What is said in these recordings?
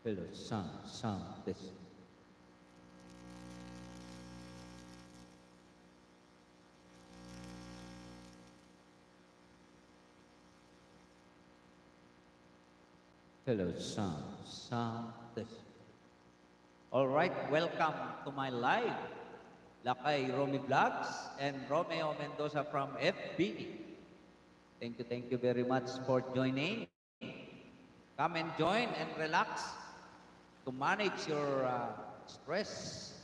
Hello, sound, this. Hello, sound, this. All right, welcome to my live. Lakay Romy Vlogs and Romeo Mendoza from FB. Thank you very much for joining. Come and join and relax to manage your stress.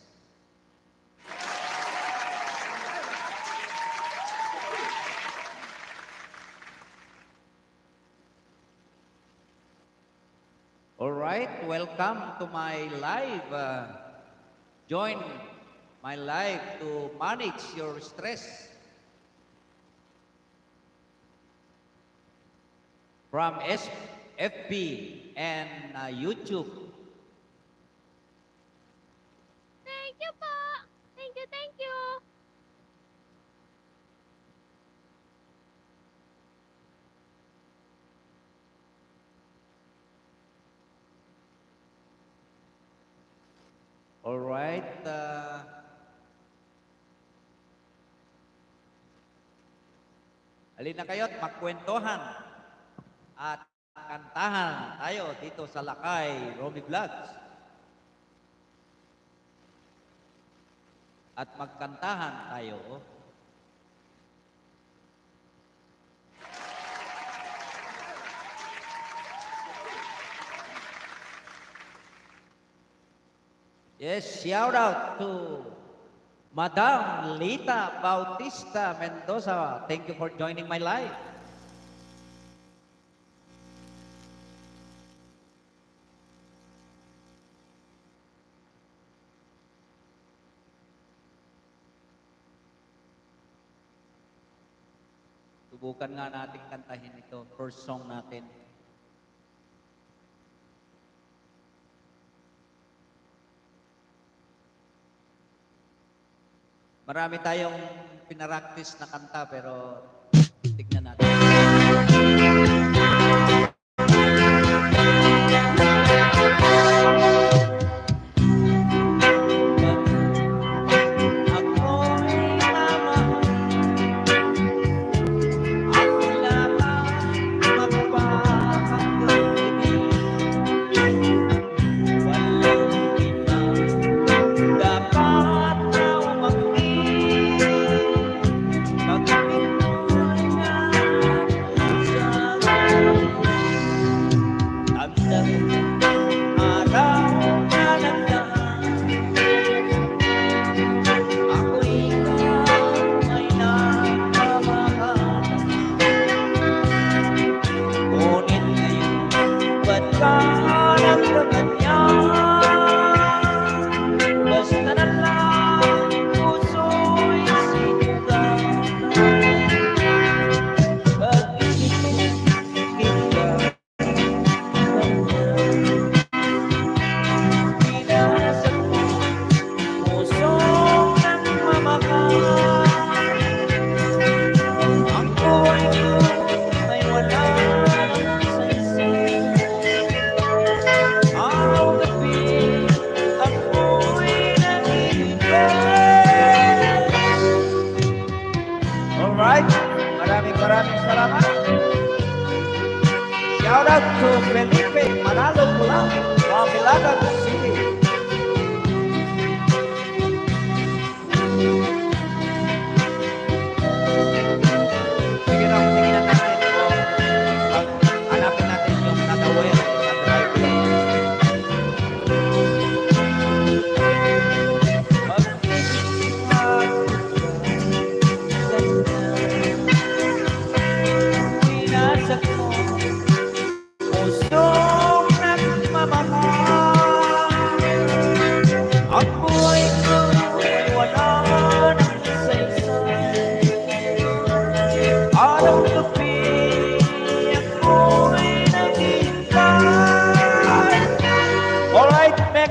All right, welcome to my live. Join my live to manage your stress. From FB and YouTube. Thank you po. Thank you. All right. Halina kayo't magkwentuhan at kantahan tayo dito sa Lakay Romy Vlogs. At magkantahan tayo. Yes, shout out to Madam Lita Bautista Mendoza. Thank you for joining my live. Subukan nga natin kantahin ito. First song natin. Marami tayong pinaraktis na kanta pero tignan natin. Maraming salamat. Shout out to Felipe Manalo Pula, Mamilagan City. Sige na natin. Hanapin natin yung natawin na driver.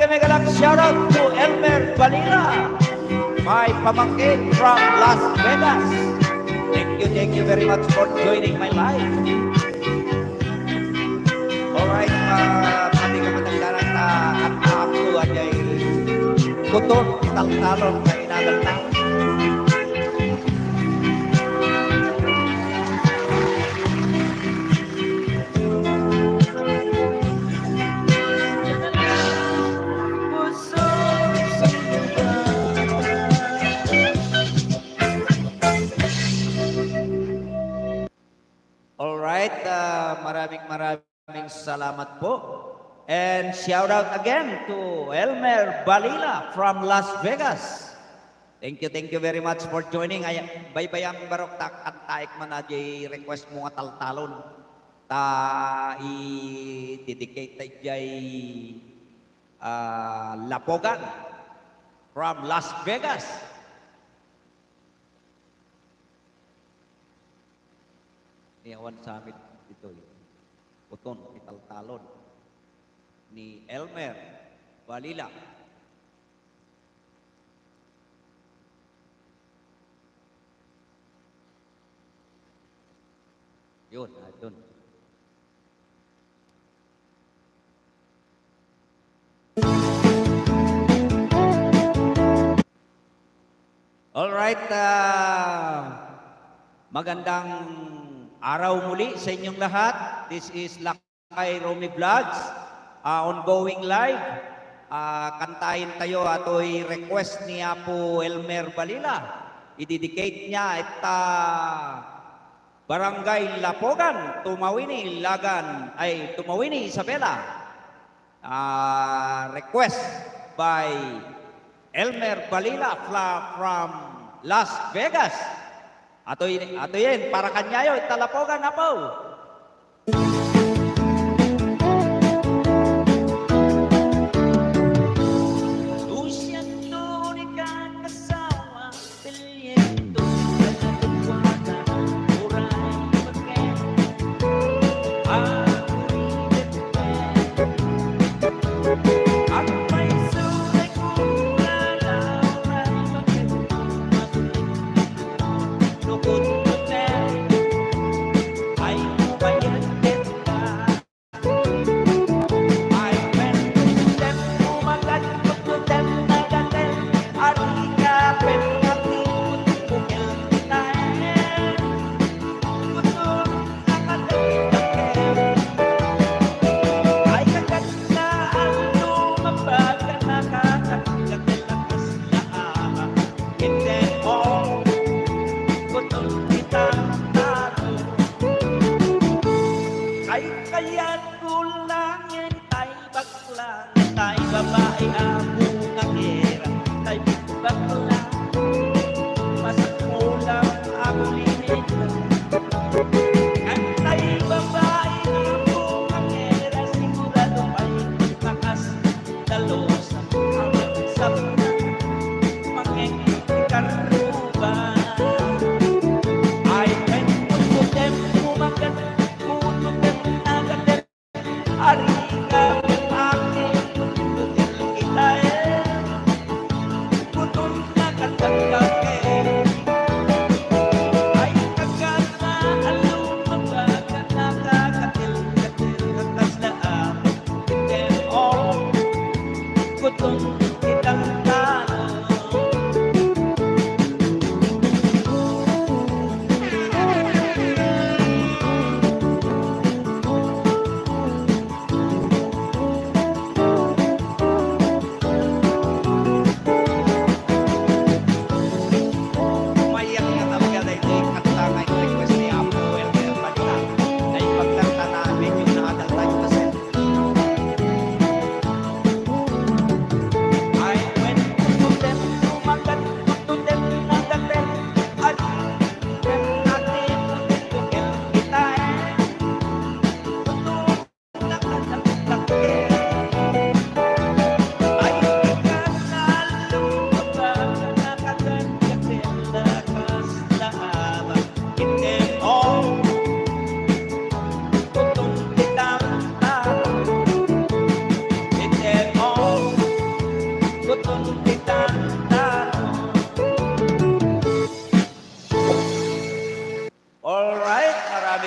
Mega lang shout out to Elmer Balila, my pamangkin from Las Vegas. Thank you very much for joining my live. Alright, pati ka matanda ng Guton, talon na inagaltang. Puso sa Alright, maraming salamat po. And shout out again to Elmer Balila from Las Vegas. Thank you very much for joining. Ay, baybayang barok tak at taik man na jay request mo nga taltalon. Ta i-dedicate tayo jay Lapogan from Las Vegas. Iyawan sa amin ito Puton, Talon ni Elmer Balila. Yun, doon. Alright, magandang araw muli sa inyong lahat. This is Lakay Romy Vlogs, ongoing live. Kantahin tayo ato'y request ni Apo Elmer Balila. I-dedicate niya at Barangay Lapogan, Tumawini, Isabela. Request by Elmer Balila from Las Vegas. Ato yan, para kanyayo, Talapogan na po.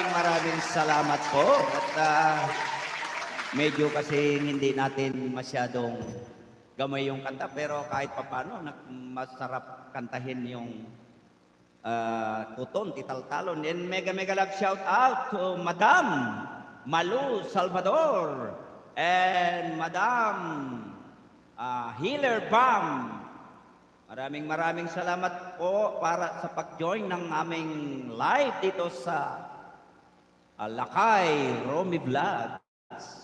Maraming salamat po. At medyo kasi hindi natin masyadong gamay yung kanta, pero kahit papano, masarap kantahin yung tuton, titaltalon. And mega love shout out to Madam Malu Salvador and Madam Healer Bam. Maraming salamat po para sa pag-join ng aming live dito sa Lakay Romy Vlogs.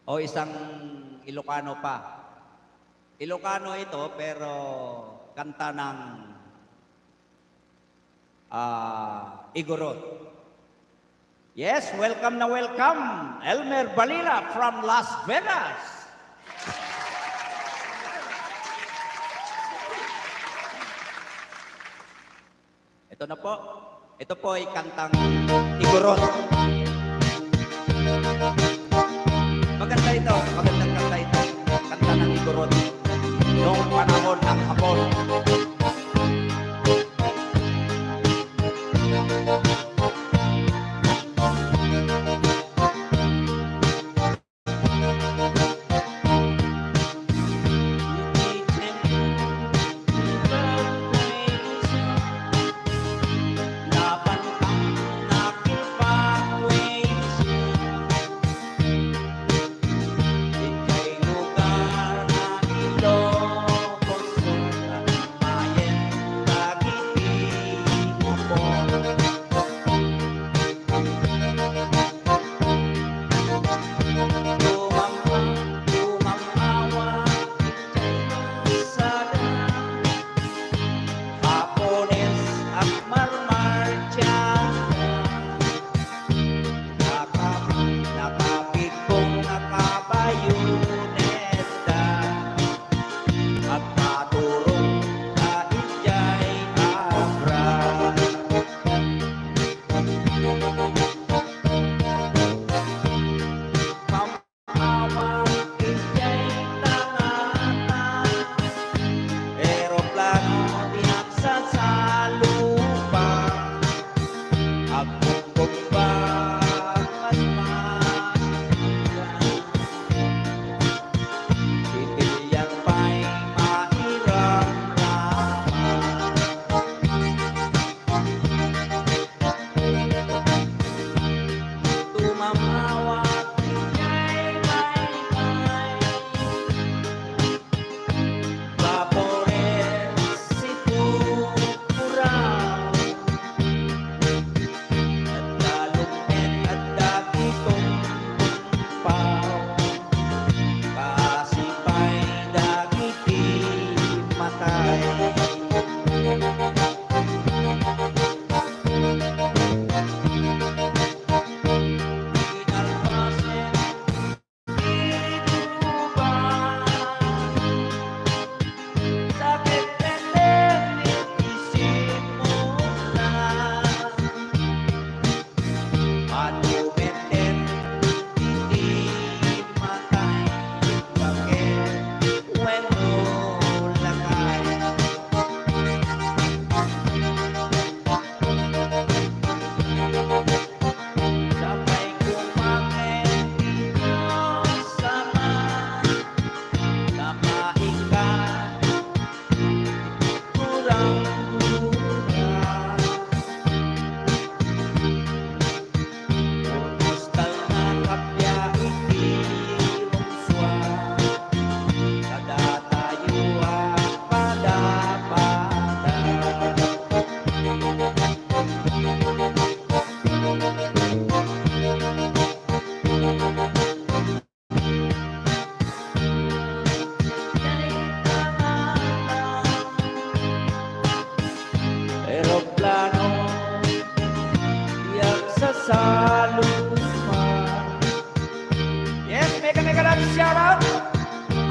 O isang Ilocano pa. Ilocano ito pero kanta ng Igorot. Yes, welcome na welcome, Elmer Balila from Las Vegas. Ito na po. Ito po ay kantang Igorot. Magandang kanta ito. Kanta ng Igorot. Noong panahon ng Hapon.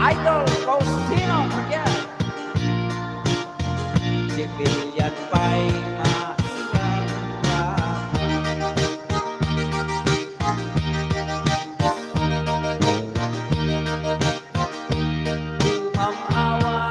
Idol Faustino again. Civilian pa'y maingat Umamawa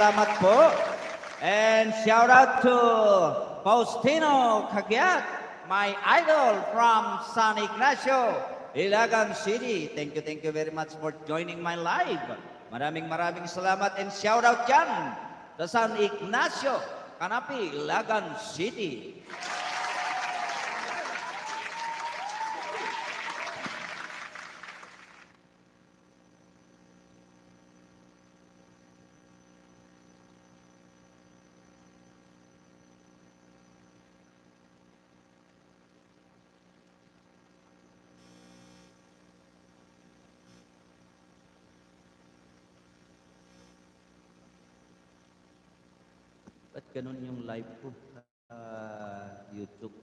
salamat po. And shout out to Faustino Cagiat, my idol from San Ignacio, Ilagan City. Thank you very much for joining my live. Maraming salamat and shout out dyan sa San Ignacio, Canapi, Ilagan City. Ba't ganun yung live ko sa YouTube?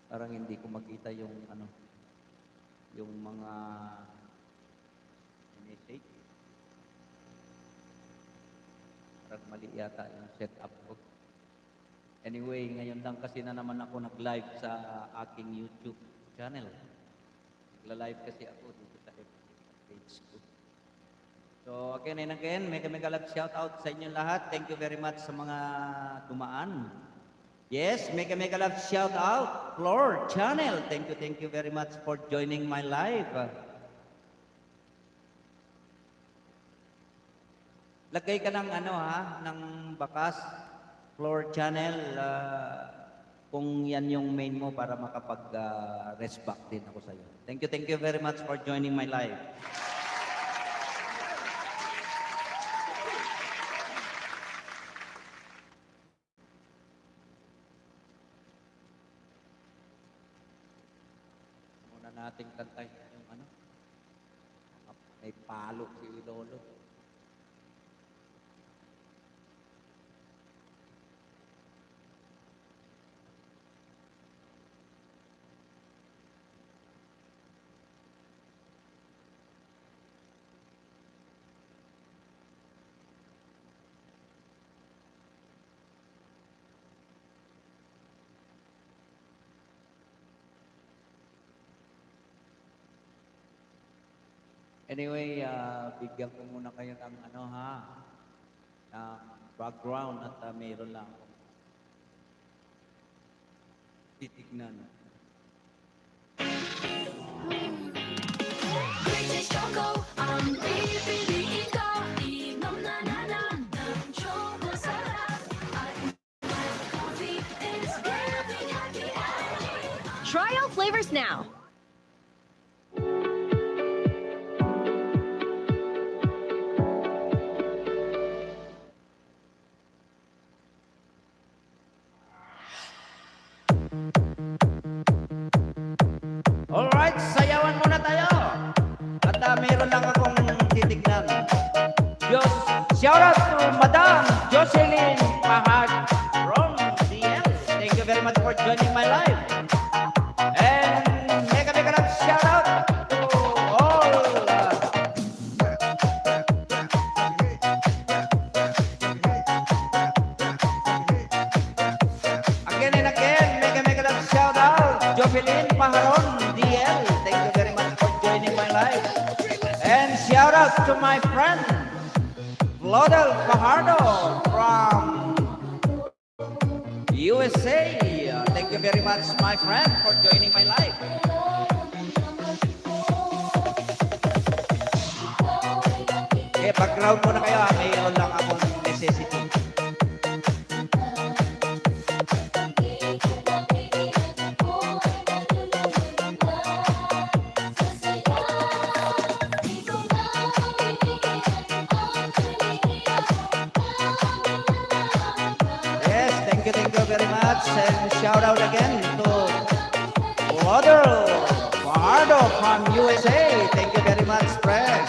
Parang hindi ko makita yung yung mga message. Parang mali yata yung setup ko. Anyway, ngayon lang kasi na naman ako nag-live sa aking YouTube channel. Nagla-live kasi ako dito sa page ko. So again and again, mega love shout out sa inyo lahat. Thank you very much sa mga dumaan. Yes, mega love shout out Floor Channel. Thank you very much for joining my live. Lagay ka ng ng bakas Floor Channel kung yan yung main mo para makapag back din ako sa iyo. Thank you very much for joining my live. Nating kantay yung may palo si Lolo. Anyway, bigyan ko muna kayo ng ng background at mayroon lang akong titignan. British Choco, ang pipiliin ko. Inom na ng choco sarap. At my coffee is giving happy energy. Try all flavors now. Alright, sayawan muna tayo. At mayroon lang akong titignan. Shout out to Madam Jocelyn Mahag from DL. Thank you very much for joining my live. And mega love shout out to all. Again and again, mega love shout out Jocelyn Maharon DL. Thank you very much for joining my live. And shout out to my friend Lodel Fajardo from USA. Thank you very much, my friend, for joining my live. Okay, background muna kayo. Mayroon lang akong necessity. Thank you very much, and shout out again to Lodel Fajardo from USA. Thank you very much, friend.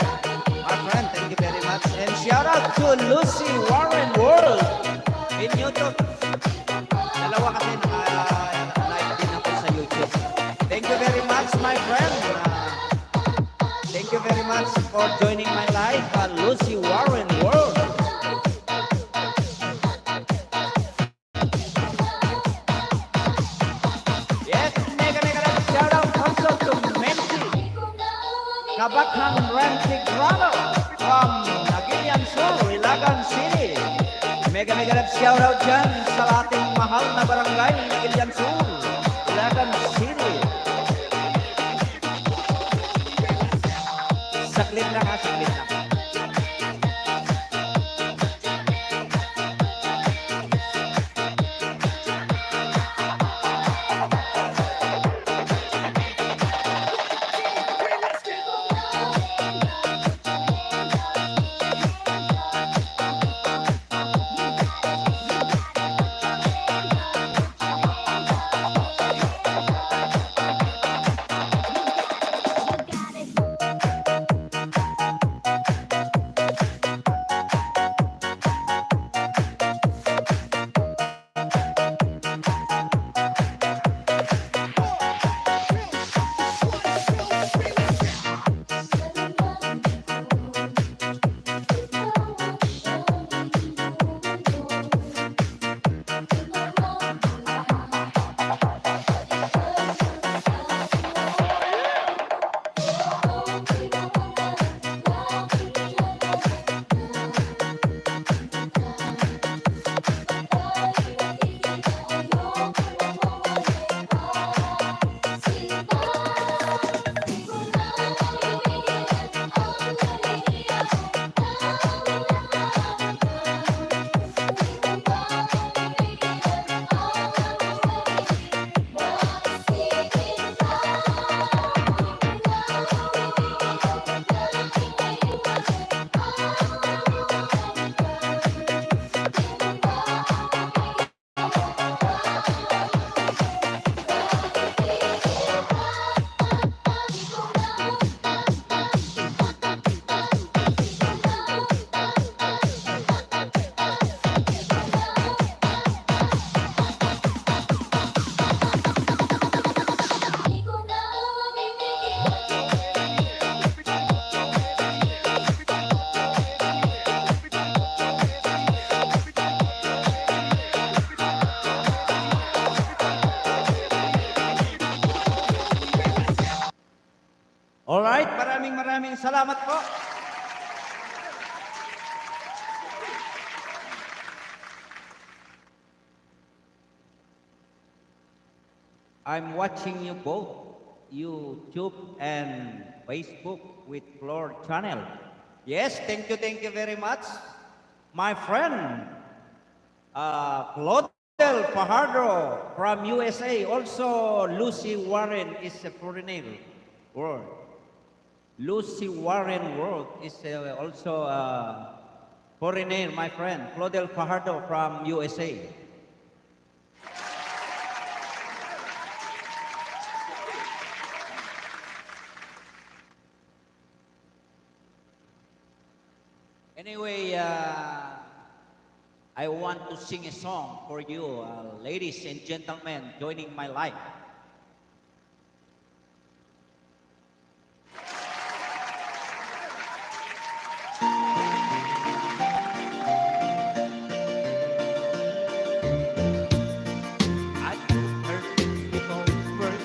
My friend, thank you very much. And shout out to Lucy Warren World in YouTube. Dalawa kasi naka-live din ako sa YouTube. Thank you very much, my friend. Thank you very much for joining my live, Lucy Warren World. Kabakhan Rantig Rano from Nagilian Sur, Ilagan City. Mega mega love shoutout dyan sa ating mahal na barangay na Ilian Sur, Ilagan City. Saklit lang ha, saklit lang. Alright, maraming salamat po. I'm watching you both, YouTube and Facebook with Floor Channel. Yes, thank you very much. My friend, Claudel Fajardo from USA. Also, Lucy Warren is a foreigner word. Lucy Warren World is also a foreigner, my friend. Claudel Fajardo from USA. Anyway, I want to sing a song for you, ladies and gentlemen, joining my life. I heard people words.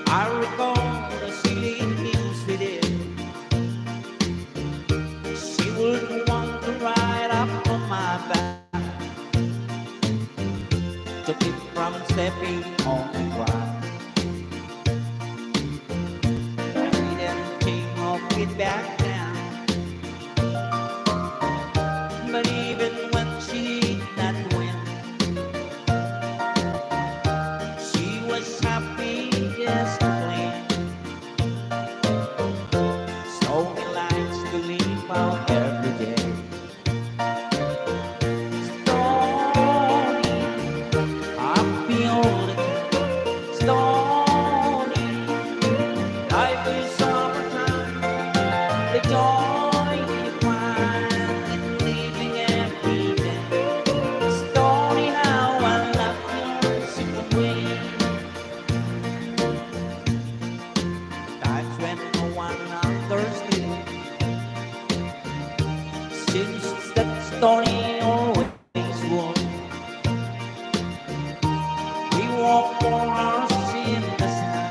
I recall the silly things we did. She would want to ride up on my back to keep from stepping on the ground. I didn't think of it back then, but even when she did not win, she was happy just to play. So he likes to leave out every day. Stony, happy old Stony, life is summertime. The joy you find in living every day. Stony, how I love your simple way. Times when no one understood. Since that story always would. We walk for hours in the sun.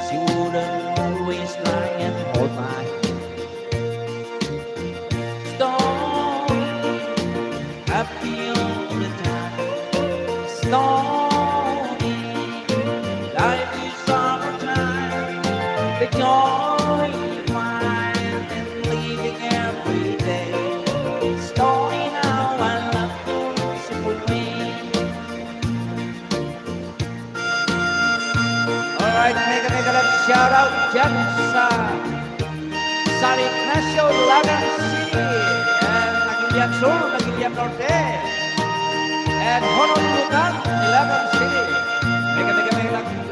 She wouldn't always lie and dyan sa Ignacio, Lagan City, and Nagilian Sur, Nagilian Norte, and Honolulu, Lagan City. Mega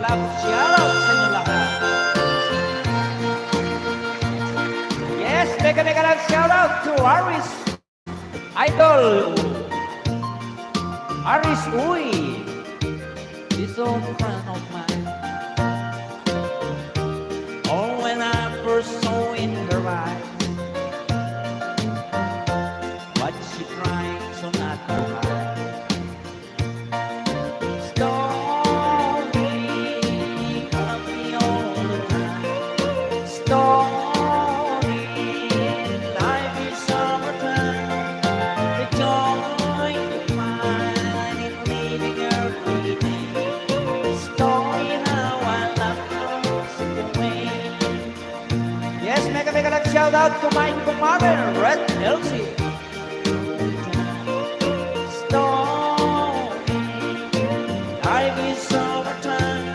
love shoutout sa inyo lahat. Yes, mega love shoutout to Aris Idol, Aris Uy. This old friend of mine. Oh, when I first saw in her eyes, what she trying so not to hide. Stormy, got me all the time. Stormy, life is summertime. The joy you find in leaving every day. Story how I love away. Yes, mega love shout out to my commander, Red Elsie. Story, life is summertime.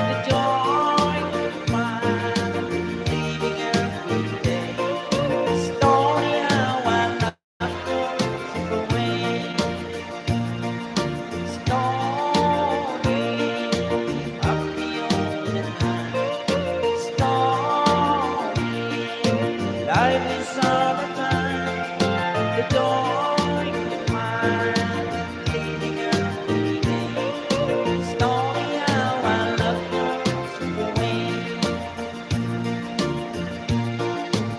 The joy you find leaving every day. Story how I love away. Story of the olden time. Story, life is summertime. The joy you find leaving every day. Story how I love away.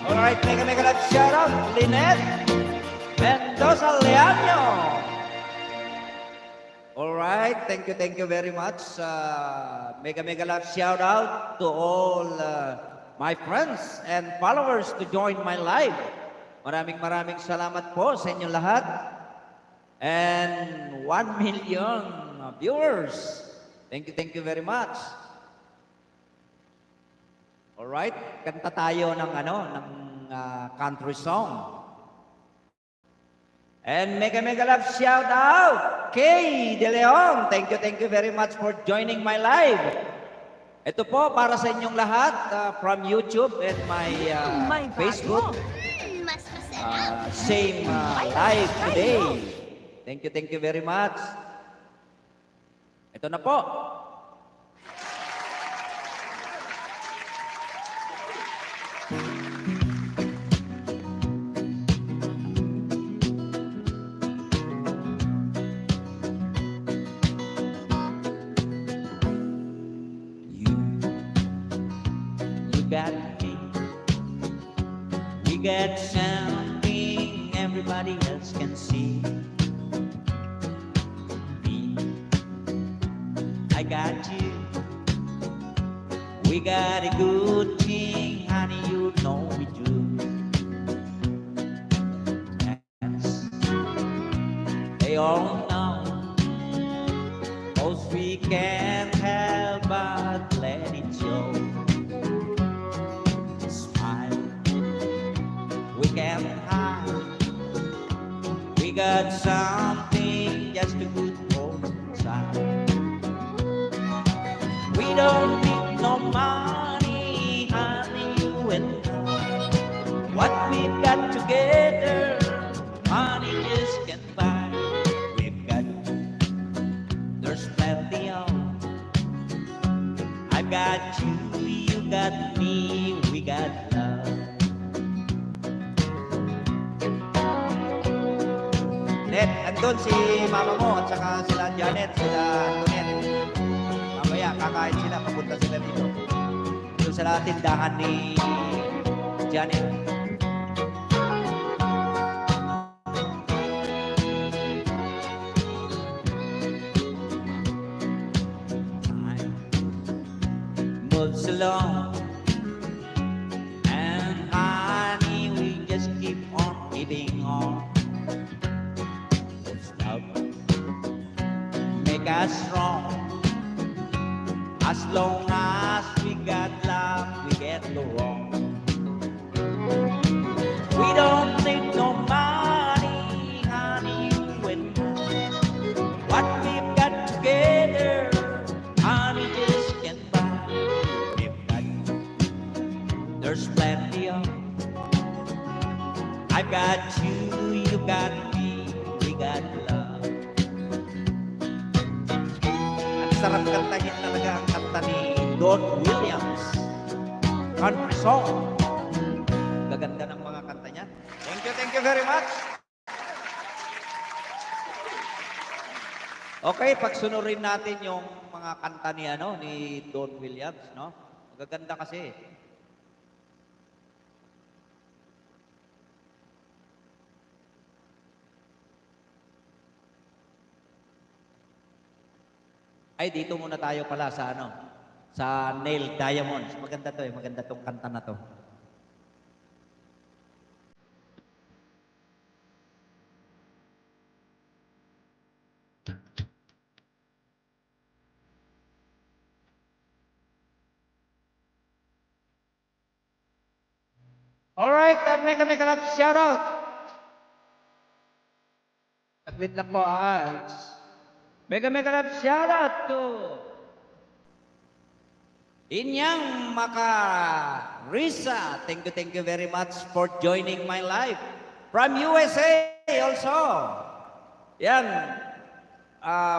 All right, mega love shout out, Lynette Mendoza Leaño. All right, thank you very much. Mega love shout out to all my friends and followers to join my live. Maraming salamat po sa inyong lahat. And 1 million viewers. Thank you very much. All right, kanta tayo ng country song. And mega love shout out Kay De Leon. Thank you very much for joining my live. Ito po para sa inyong lahat from YouTube and my Facebook. Mas masarap. Same live today. Thank you very much. Ito na po. You got me. We got something everybody else can see. Me, I got you. We got a good thing, honey, you know we do. Yes, they all know, 'cause we can't help but let it show. Smile, we can't hide. We got something just to put on inside. We don't need no money, honey, you and I. What we've got together, money just can't buy. We've got, there's plenty of. I got you, you got me, we got love. Net, andun si mama mo at saka sila Janet, sila Antoinette. Mamaya, kakain sila, papunta sila dito. Doon sa tindahan ni Janet. Time moves along, and honey, we just keep on giving on. Stop, make us strong. As long as we got love, we get along. We don't need no money, honey, you and I. What we've got together, honey, just can't buy. We've got, I've got you, you got me, we got love. Ang sarap kantahin talaga ang kanta ni Don Williams. Country song. Gaganda ng mga kanta niya. Thank you very much. Okay, pagsunurin natin yung mga kanta ni ni Don Williams, no? Gaganda kasi. Ay, dito muna tayo pala sa sa Neil Diamonds. Maganda to eh, maganda tong kanta na to. Alright, may kalap shout out. Wait lang po, mega love shout out to Inyang Makarisa. Thank you very much for joining my life. From USA also. Yan.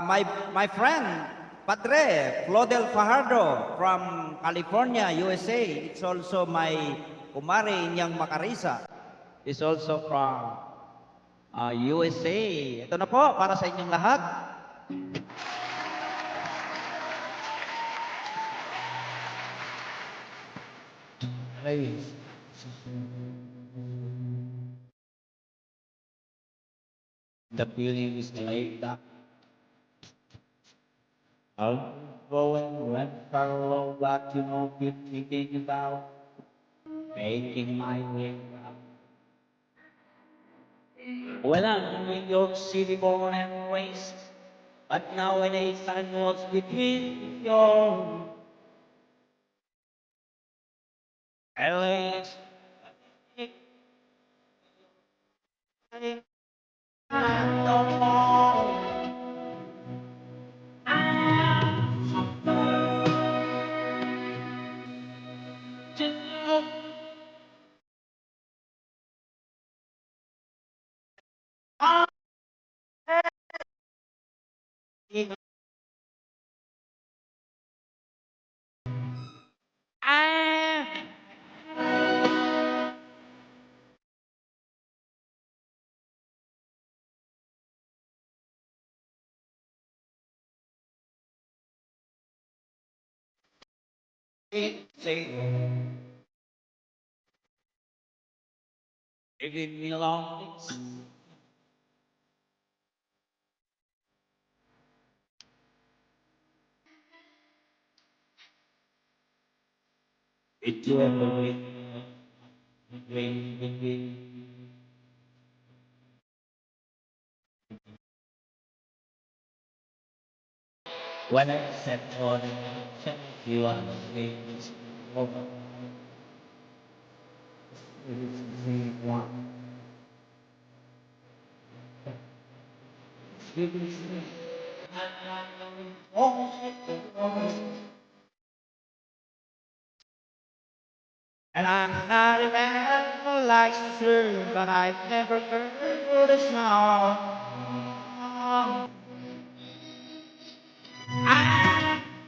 My friend, Padre, Flodel Fajardo from California, USA. It's also my kumare, Inyang Makarisa. Is also from USA. Ito na po, para sa inyong lahat. The feeling is like that. I'll go and run follow what been thinking about making my way out. Well, I'm in New York City born and raised, but nowadays I'm lost between your LA. I don't know. Say, leave me alone. It will when I set on you are things over. And I'm not a man who likes to serve, but I've never heard a song.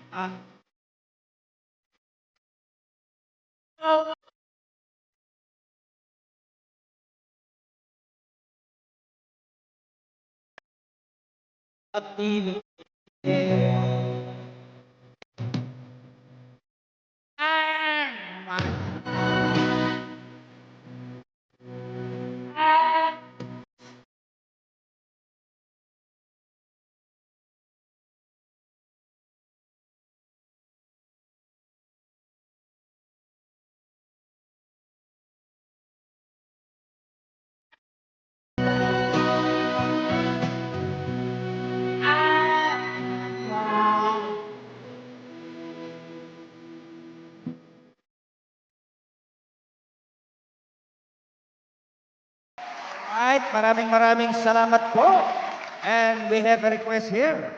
Ah, oh, a feeling. Alright, maraming salamat po. And we have a request here.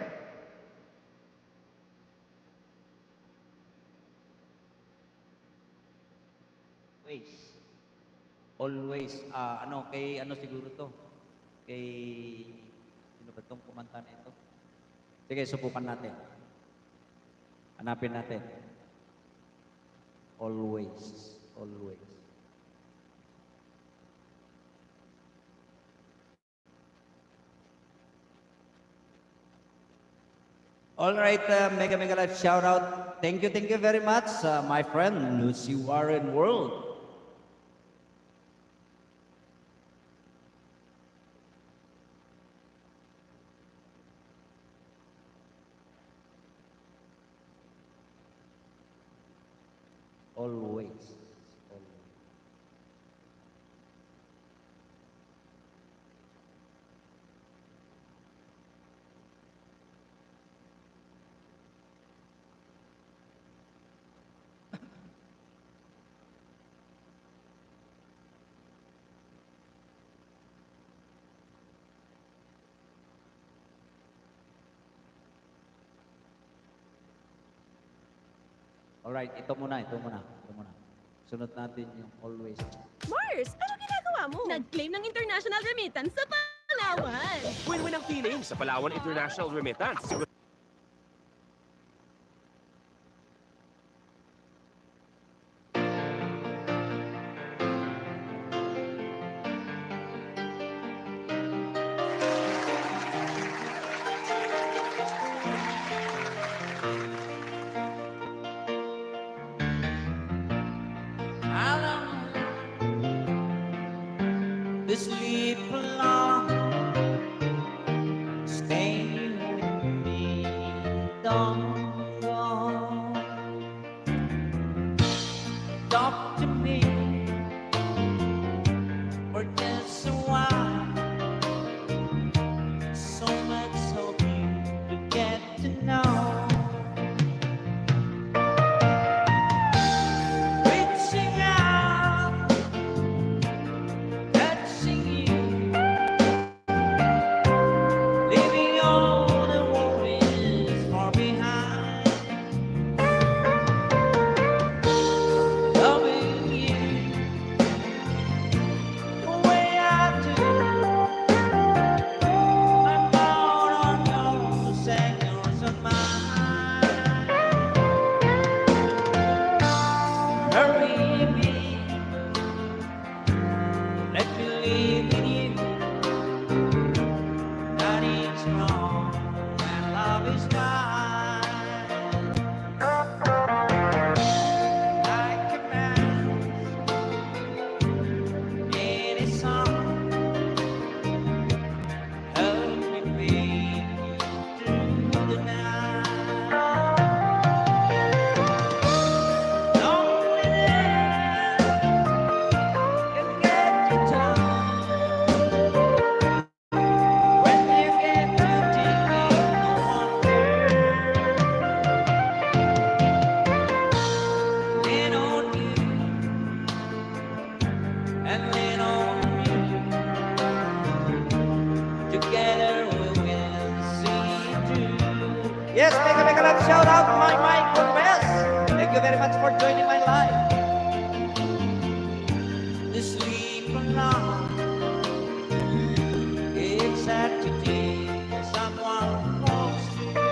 Please. Always. Kay ano siguro to? Kay, sino ba itong kumanta na ito? Sige, subukan natin. Hanapin natin. Always. Always. All right, mega mega life shout out. Thank you very much, my friend Lucy Warren World. Always. Always. All right, ito muna. Sunod natin yung always. Mars, ano ginagawa mo? Nag-claim ng international remittance sa Palawan. Win-win ang feeling sa Palawan International Remittance. Alam the sleep along, stay with me, don't go. Talk to me for just a while. So much hoping to get to know. Reaching out, touching you, leaving all the worries far behind. Loving you the way I do. I'm out on yours and yours on mine. Hurry me, let me live in you. That is wrong, and love is mine. Like a man in a song, help me be through the night. Loneliness can get you down. When you get to thinking no one cares. Lean on you and lean on me. Together we will see through. Yes, make a lot shout out my good best. Thank you very much for joining my life. To sleep alone, it's sad to think someone close to you.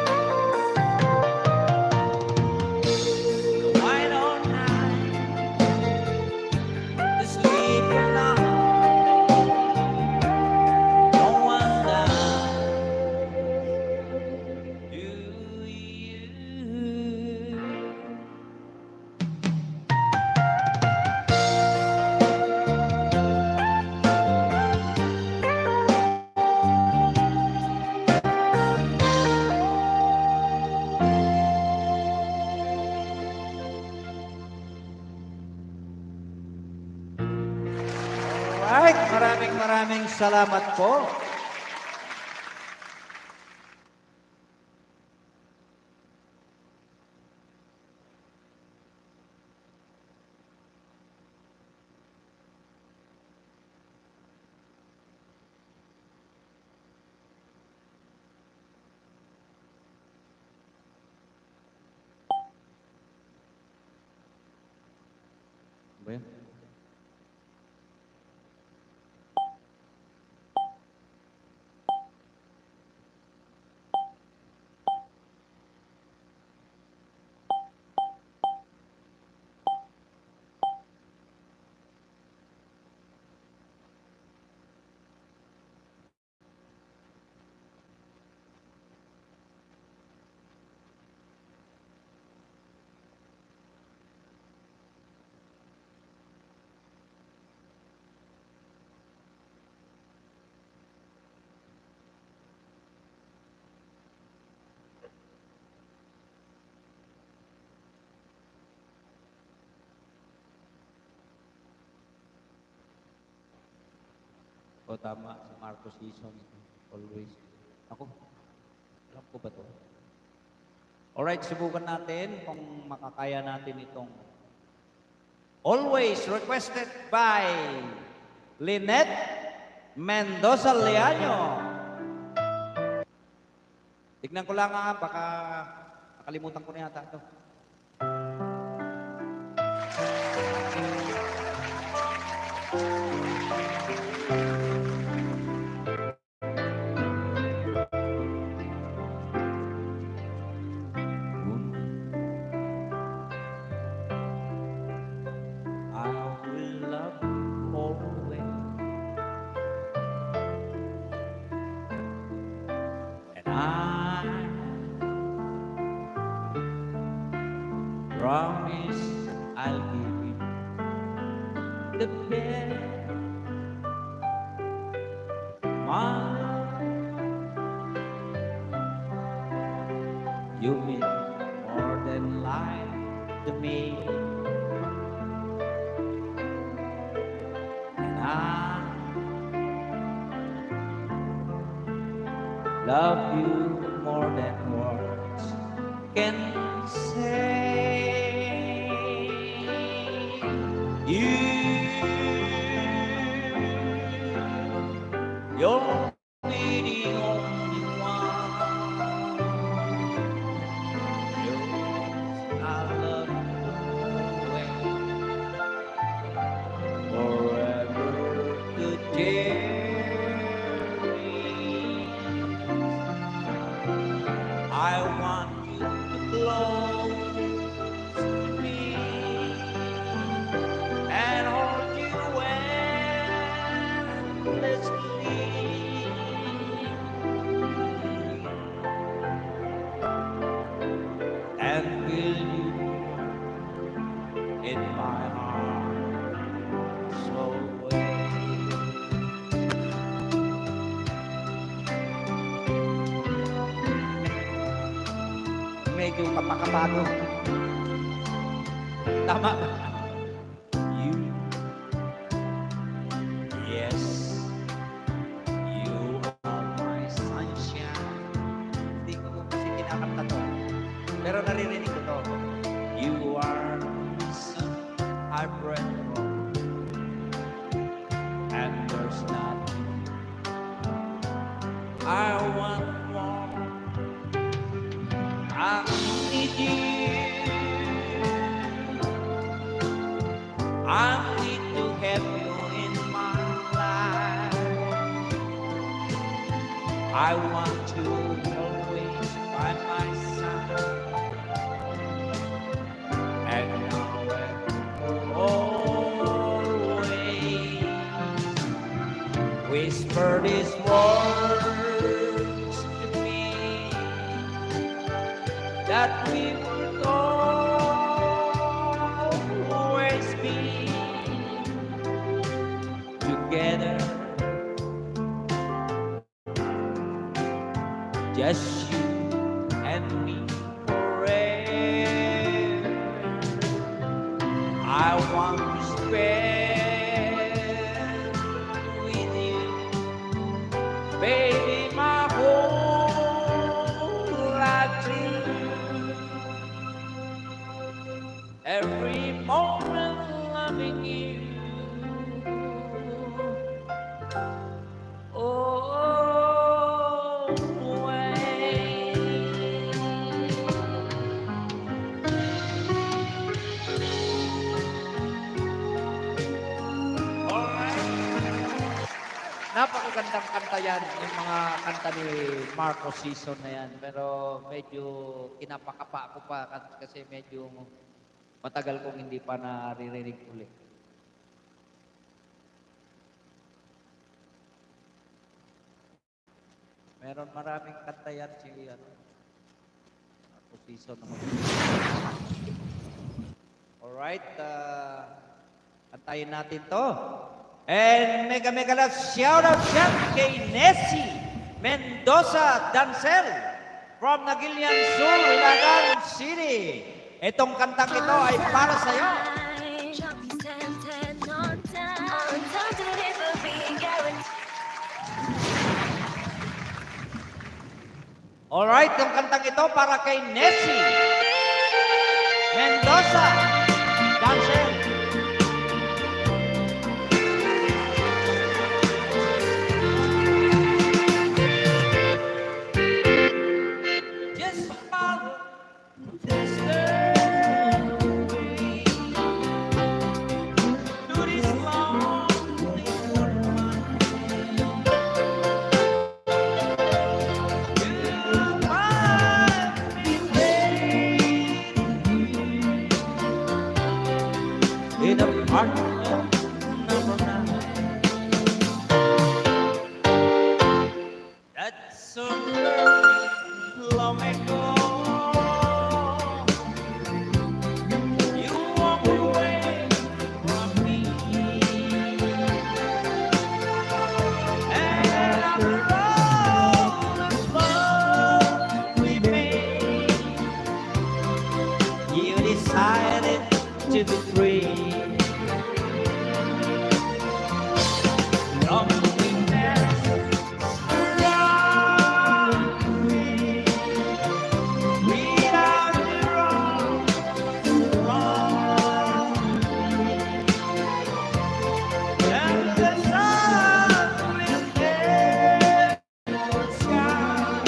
Why don't I to sleep alone? No one does. Do you? Alright, maraming salamat po. Ba yan? O tama, si Marco Season. Always. Ako, alam ko ba to? Alright, subukan natin kung makakaya natin itong Always requested by Lynette Mendoza Leaño. Tignan ko lang baka nakalimutan ko na yata ito. I will love you always, and I promise I'll give you the best, my love. You mean more than life to me. I love you more than words can say. You're the only one. Yours, I love you forever to cherish. I want you to close to me and hold you endlessly. And feel you in my arms always. Medyo kapakabago. Tama ba? You, yes, you are my sunshine. Hindi ko kasi kinakanta to. Pero naririnig ko to. You are the reason I breathe from. And there's nothing I want more. I need you. I need to have you in my life. I want you always by my side. And now and always whisper these words to me that we will always be together, just you and me forever. I want to spend with you, baby, my whole life too. Every moment loving you. Napakagandang kanta yan, yung mga kanta ni Marco Season na yan. Pero medyo kinapakapa ko pa kasi medyo matagal kong hindi pa naririnig ulit. Meron maraming kanta yan si Marco Season naman. Alright, kantayin natin to. And mega love shout out dyan kay Nessie Mendoza Dancel from Nagilian Sur, Ilagan City. Itong kantang ito ay para sa iyo. Alright, yung kantang ito para kay Nessie Mendoza. Cancel. Just follow this stairway to this lonely woman. You'll find me waiting in apartment number 9. That's so long ago. You walked away from me, and after all the fun we made, you decided to be free. Loneliness surrounds me. Without your arms around me, and the sun will never shine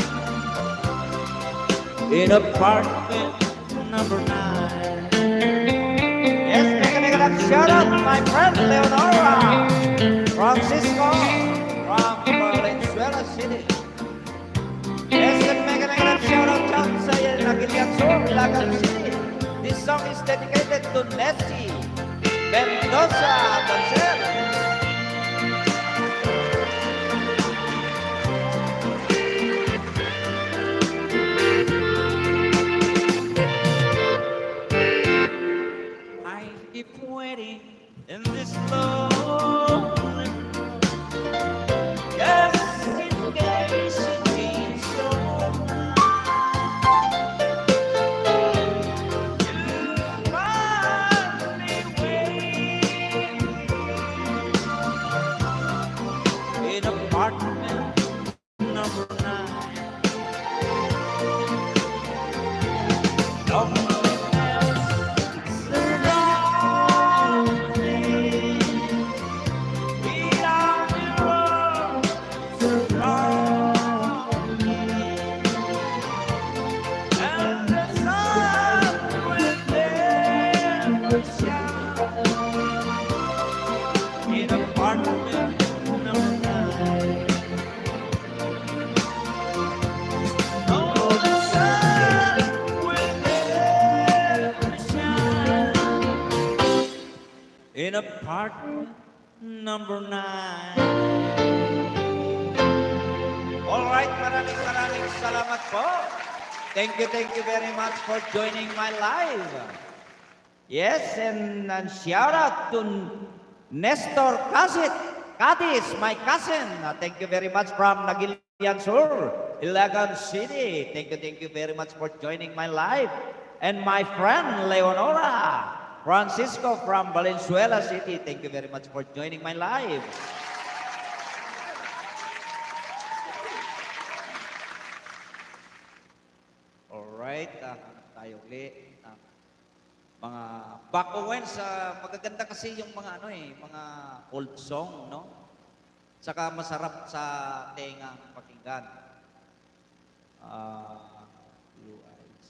in apartment number 9. Yes, make a shout out to my friend Leonora Francisco from Valenzuela City. Yes, and make a shout out dyan sa Nagilian Sur, Ilagan City. This song is dedicated to Nessie Mendoza. Cancel. I keep waiting in this lonely room, just in case it means so you find me waiting in apartment number 9. Loneliness surrounds me. Without your arms around me, and the sun will never shine in apartment number 9. No, the sun will never shine in apartment number 9. Alright, maraming salamat po. Thank you very much for joining my live. Yes, and shout out to Nestor Cadiz, my cousin. Thank you very much from Nagilian Sur, Ilagan City. Thank you very much for joining my live. And my friend Leonora Francisco from Valenzuela City. Thank you very much for joining my live. Alright, tayo ulit. Mga back Owens, magaganda kasi yung mga mga old song, no? Saka masarap sa tengang pakinggan. Blue Eyes.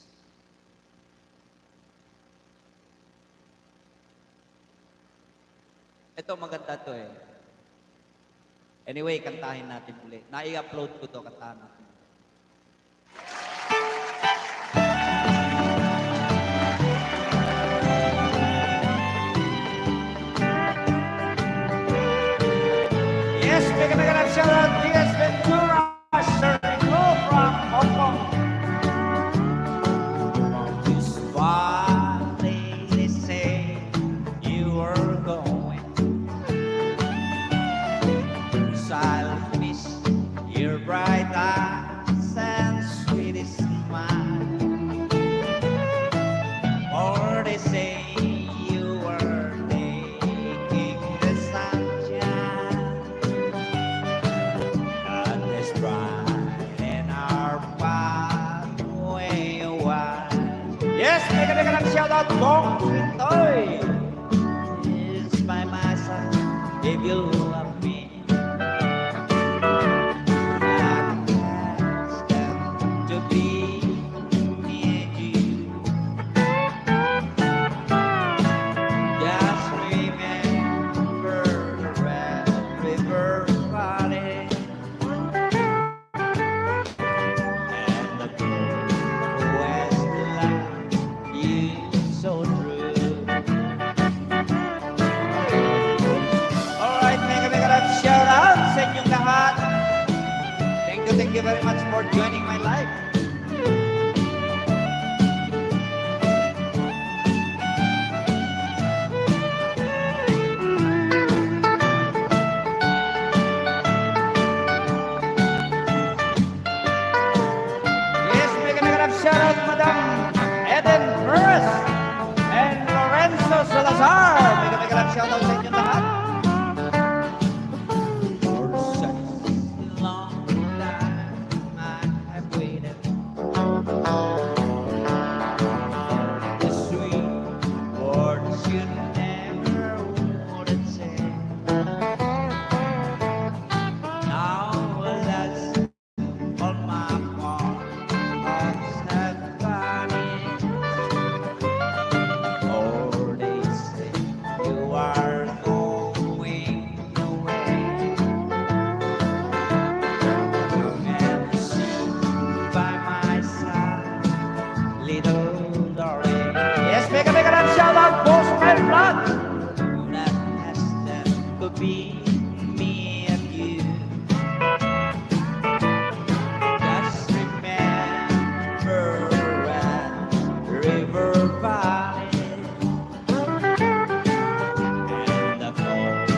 Ito maganda to eh. Anyway, kantahin natin ulit. Na-i-upload ko to, kantahan natin. Yes, big shout out DS Ventura, Sergio from Hong Kong. From this valley, they say you are going. I'll miss your bright eyes and sweet smile. Or they say you were taking the sunshine. God is bright in our path. out Bong Pintoy. It's by my side if you love me. I'd ask them to be near you. Just remember the Red River Valley and the girl who has loved you so true. Alright, mega love shout out sa inyong lahat. Thank you very much for joining my life. Yes, mega love shout out, Madam Eden Perez and Lorenzo Salazar. Mega love shout out sa inyong lahat. For such a long time I have waited. The sweet words you never would say. Now that's all my thoughts have vanished. Or they say you are going away. And sit by my side, little darling. Yes, mega love shout out, Boss Red Blood. That has them to be me and you. Just remember Red River Valley and the cold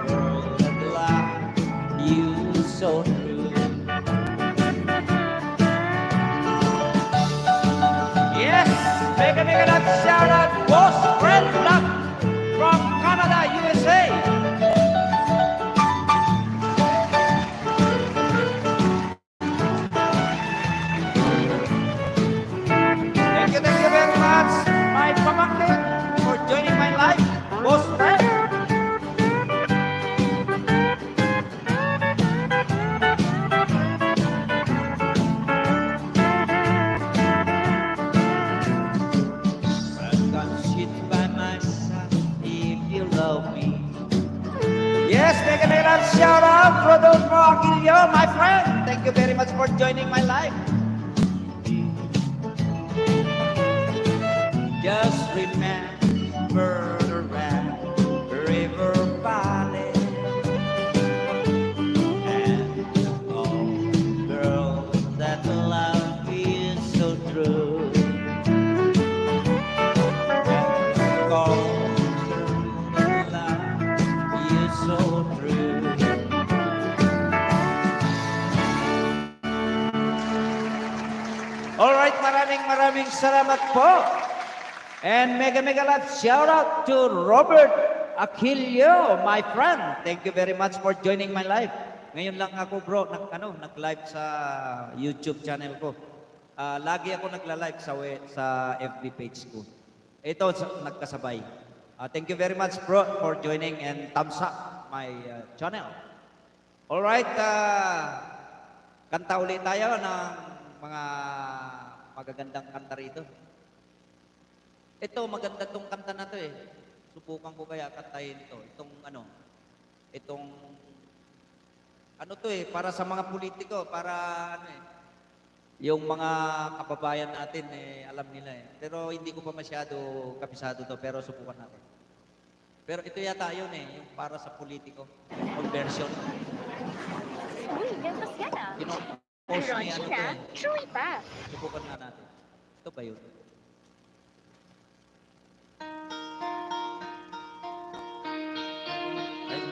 world that loved you so true. Yes, mega love shout out, Boss Red Blood from Canada, USA. Thank you very much, my pamangkin, for joining my life, Boss Red. Come sit by my side if you love me. Yes, mega love shout out, Rodolfo Aquilio, my friend. Thank you very much for joining my life. Just remember the Red River Valley and the old girl that love you so true. And the old girl that love you so true. Alright, maraming salamat po. And mega love shout out to Robert Aquilio, my friend. Thank you very much for joining my live. Ngayon lang ako bro, nag-live sa YouTube channel ko. Lagi ako nagla-live sa FB page ko. Ito, nagkasabay. Thank you very much bro for joining and thumbs up my channel. Alright, kanta ulit tayo ng mga magagandang kanta rito. Ito, maganda tong kanta na to eh. Subukan ko kaya kantahin to. Itong to eh, para sa mga politiko, para yung mga kababayan natin eh, alam nila eh. Pero hindi ko pa masyado kabisado to, pero subukan natin. Pero ito yata yun eh, yung para sa politiko, conversion. Uy, demasiada. Post niya to eh. True pa. Subukan nga natin. Ito ba yun? Ay,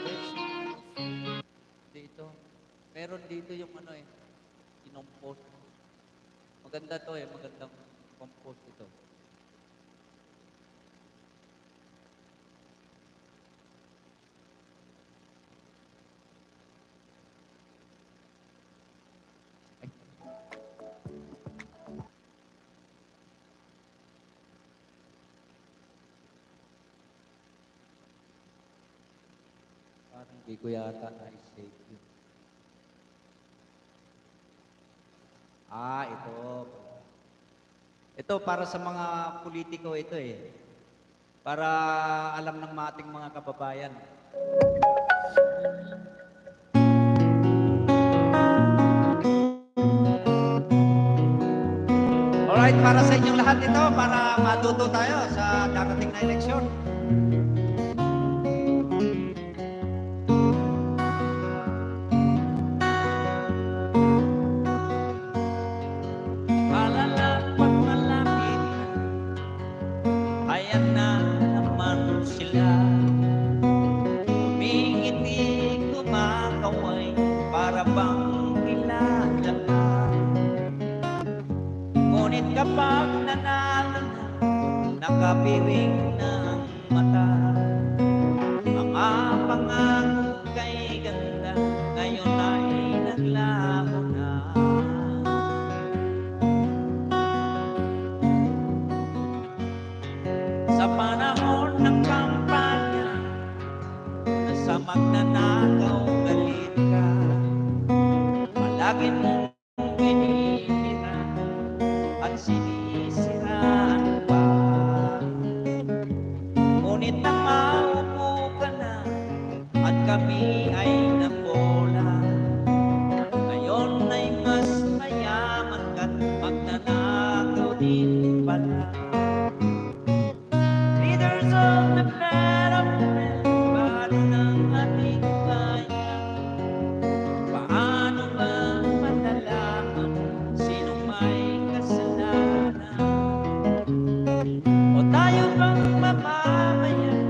dito. Meron dito yung kinompose. Maganda to eh, magandang compose ito. Hindi ko yata na-save yun. Ito. Ito para sa mga politiko ito eh. Para alam ng ating mga kababayan. Alright, para sa inyong lahat ito, para matuto tayo sa darating na eleksyon. Malala't pag malapit na, ayan na naman sila. Umingiti, kumakaway, para bang kilala ka. Ngunit kapag nanalo na, nakapiring na ang mata. Mga pangako kay ganda, ngayon ay naglaho na. Sa panahon ng kampanya, nasa magnanakaw galit ka. Palagi mong binibira at sinisiraan pa. Ngunit nang maupo ka na at kami ay nabola, ngayon ay mas mayaman ka't magnanakaw din pala. Leaders of the development, bali ng ating bayan. Paano ba malalaman sinong may kasalanan? O tayo bang mamamayan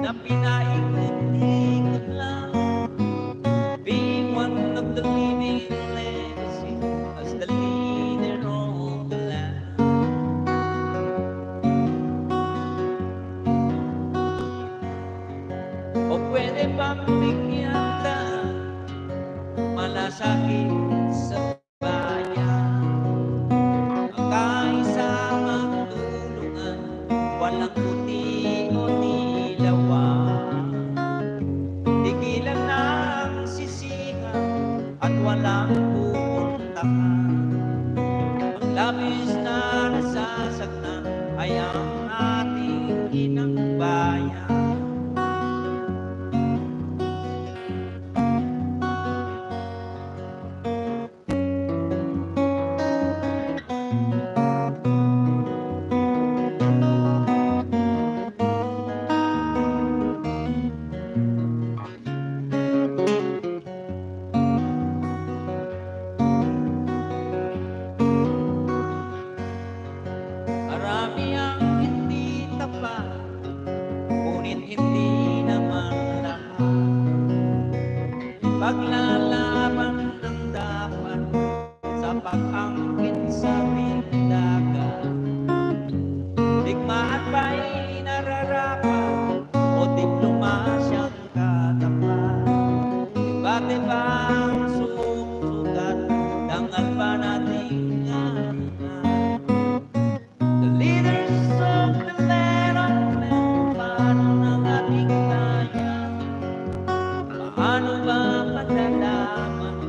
na pinaikot-ikot lang? Being one of the living legacy as the leader of the land. O pwede bang bigyan daan, malasakit sa bayan? Ang kaisa magtulungan, walang puti o dilawan. Tigilan na ang sisihan at walang pupuntahan. Ang labis na nasasaktan ay ang ating inang bayan. Marami ang hindi tapat, ngunit hindi naman lahat. Paglalaban ng dapat sa pag-angkin sa bindagan. Digmaan ba'y nararapat o diplomasyang katapat? Iba't ibang sugat, dangal ba nating angat? The leaders of the development, paano ng ating bayan? Paano ba malalaman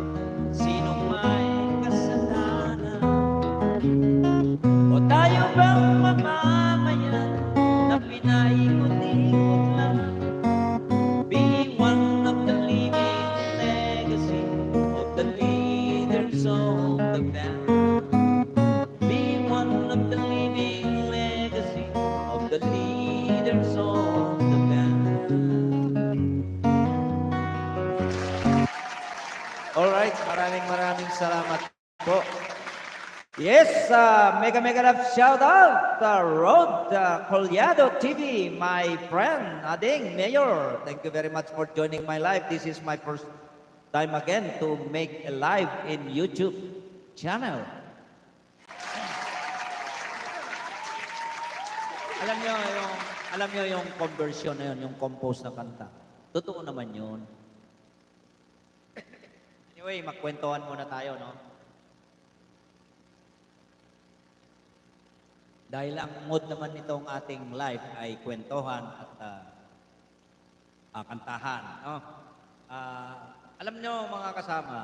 sinong may kasalanan? O tayo bang mamamayan na pinaikot-ikot lang? Being one of the living legacy of the leaders of the land. Being one of the living legacy of the leaders of the land. Alright, maraming salamat po. Yes, mega love shout out, Rod Collado TV, my friend, Ading Mayor. Thank you very much for joining my live. This is my first time again to make a live in YouTube channel. Alam niyo yung conversion na yun, yung compose na kanta. Totoo naman yun. Anyway, magkwentuhan muna tayo, no? Dahil ang mood naman nitong ating live ay kwentuhan at kantahan, no? Alam nyo mga kasama,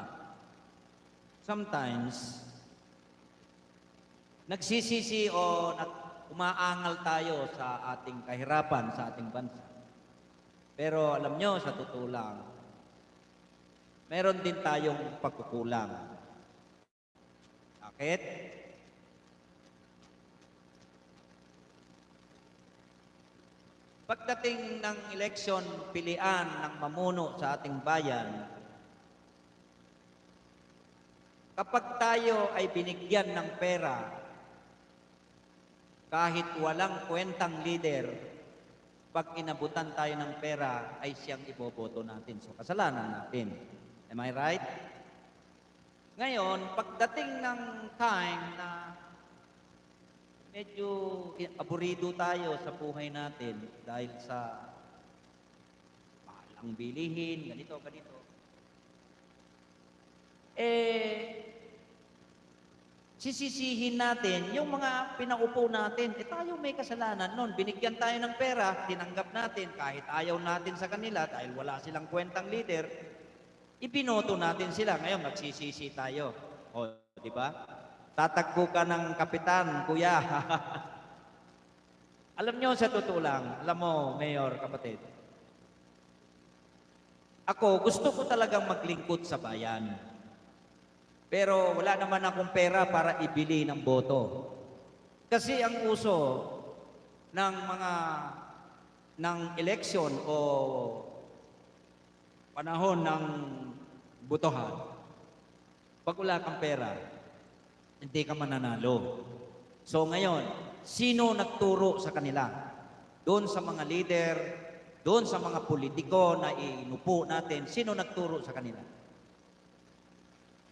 sometimes, nagsisisi o umaangal tayo sa ating kahirapan, sa ating bansa. Pero alam nyo, sa totoo lang, meron din tayong pagkukulang. Bakit? Pagdating ng eleksyon, pilian ng mamuno sa ating bayan, kapag tayo ay binigyan ng pera, kahit walang kwentang leader, pag inabutan tayo ng pera, ay siyang iboboto natin. So, kasalanan natin. Am I right? Ngayon, pagdating ng time na medyo aburido tayo sa buhay natin dahil sa mahal ang bilihin, ganito, ganito. Sisisihin natin yung mga pinaupo natin. Tayo may kasalanan nun. Binigyan tayo ng pera, tinanggap natin kahit ayaw natin sa kanila dahil wala silang kwentang leader, ibinoto natin sila. Ngayon, magsisisi tayo. O, di ba? Tatagpo ka ng kapitan, kuya. Alam nyo, sa totoo lang, alam mo, Mayor, kapatid, ako, gusto ko talagang maglingkod sa bayan. Pero wala naman akong pera para ibili ng boto. Kasi ang uso ng eleksyon o panahon ng botohan, pag wala kang pera, hindi ka mananalo. So ngayon, sino nagturo sa kanila? Doon sa mga leader, doon sa mga politiko na inupo natin, sino nagturo sa kanila?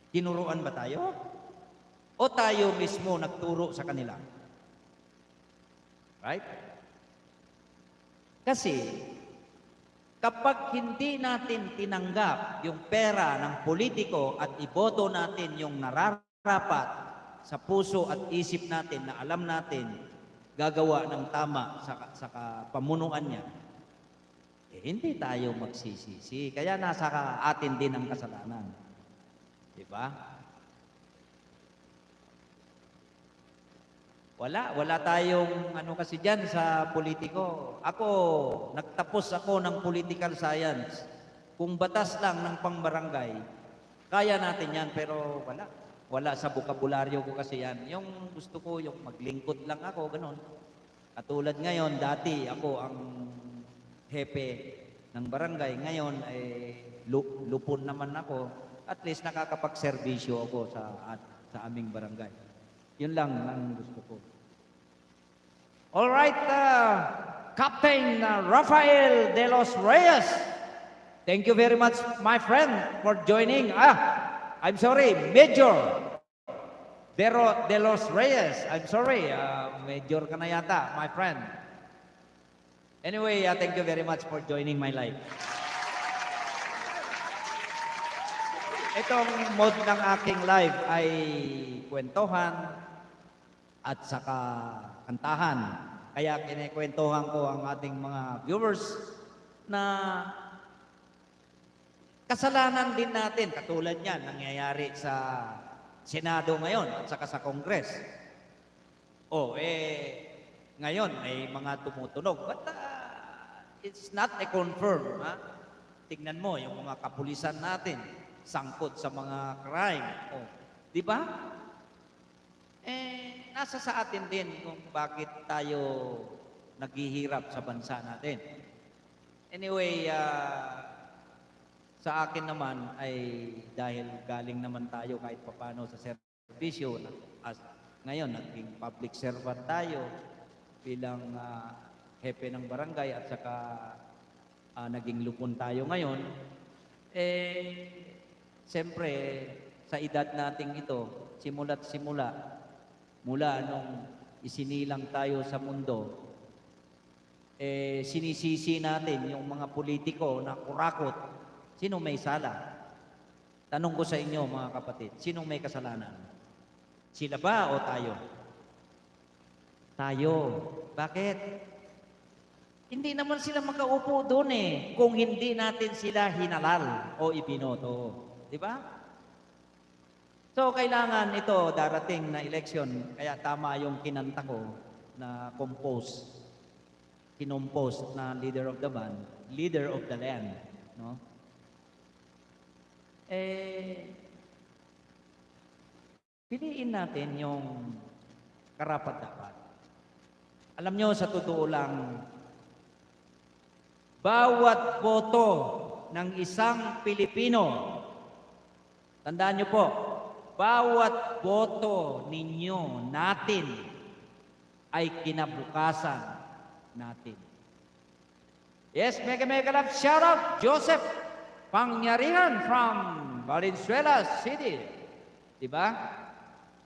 Tinuruan ba tayo? O tayo mismo nagturo sa kanila? Right? Kasi, kapag hindi natin tinanggap yung pera ng politiko at iboto natin yung nararapat sa puso at isip natin na alam natin gagawa ng tama sa pamunuan niya, hindi tayo magsisisi. Kaya nasa atin din ang kasalanan. Diba? Wala tayong kasi dyan sa politiko. Ako, nagtapos ako ng political science. Kung batas lang ng pangbarangay, kaya natin yan, pero wala. Wala sa bokabularyo ko kasi yan. Yung gusto ko, yung maglingkod lang ako, ganun. Katulad ngayon, dati ako ang hepe ng barangay. Ngayon, lupon naman ako. At least nakakapagserbisyo ako sa aming barangay. Yun lang ang gusto ko. All right, Captain Rafael De Los Reyes. Thank you very much, my friend, for joining. I'm sorry, Major De Los Reyes. I'm sorry, Major ka na yata, my friend. Anyway, thank you very much for joining my life. Itong mode ng aking live ay kwentuhan at saka kantahan. Kaya kinikwentuhan ko ang ating mga viewers na kasalanan din natin. Katulad niyan, nangyayari sa Senado ngayon at saka sa Congress. Ngayon may mga tumutunog. But it's not a confirm. Tingnan mo yung mga kapulisan natin. Sangkot sa mga crime. Di ba? Nasa sa atin din kung bakit tayo naghihirap sa bansa natin. Anyway, sa akin naman ay dahil galing naman tayo kahit papano sa serbisyo. Ngayon, naging public servant tayo bilang hepe ng barangay at saka naging lupon tayo ngayon. Siyempre, sa edad nating ito, simula't simula, mula nung isinilang tayo sa mundo, sinisisi natin yung mga politiko na kurakot. Sino may sala? Tanong ko sa inyo, mga kapatid, sino may kasalanan? Sila ba o tayo? Tayo. Bakit? Hindi naman sila makaupo doon kung hindi natin sila hinalal o ibinoto. Di ba? So, kailangan ito, darating na election, kaya tama yung kinanta ko na kinompose na leader of the band, leader of the land. No? Piliin natin yung karapat-dapat. Alam nyo, sa totoo lang, bawat boto ng isang Pilipino, tandaan nyo po, bawat boto ninyo, natin, ay kinabukasan natin. Yes, mega love shout out, Joseph Pangyarihan from Valenzuela City. Diba?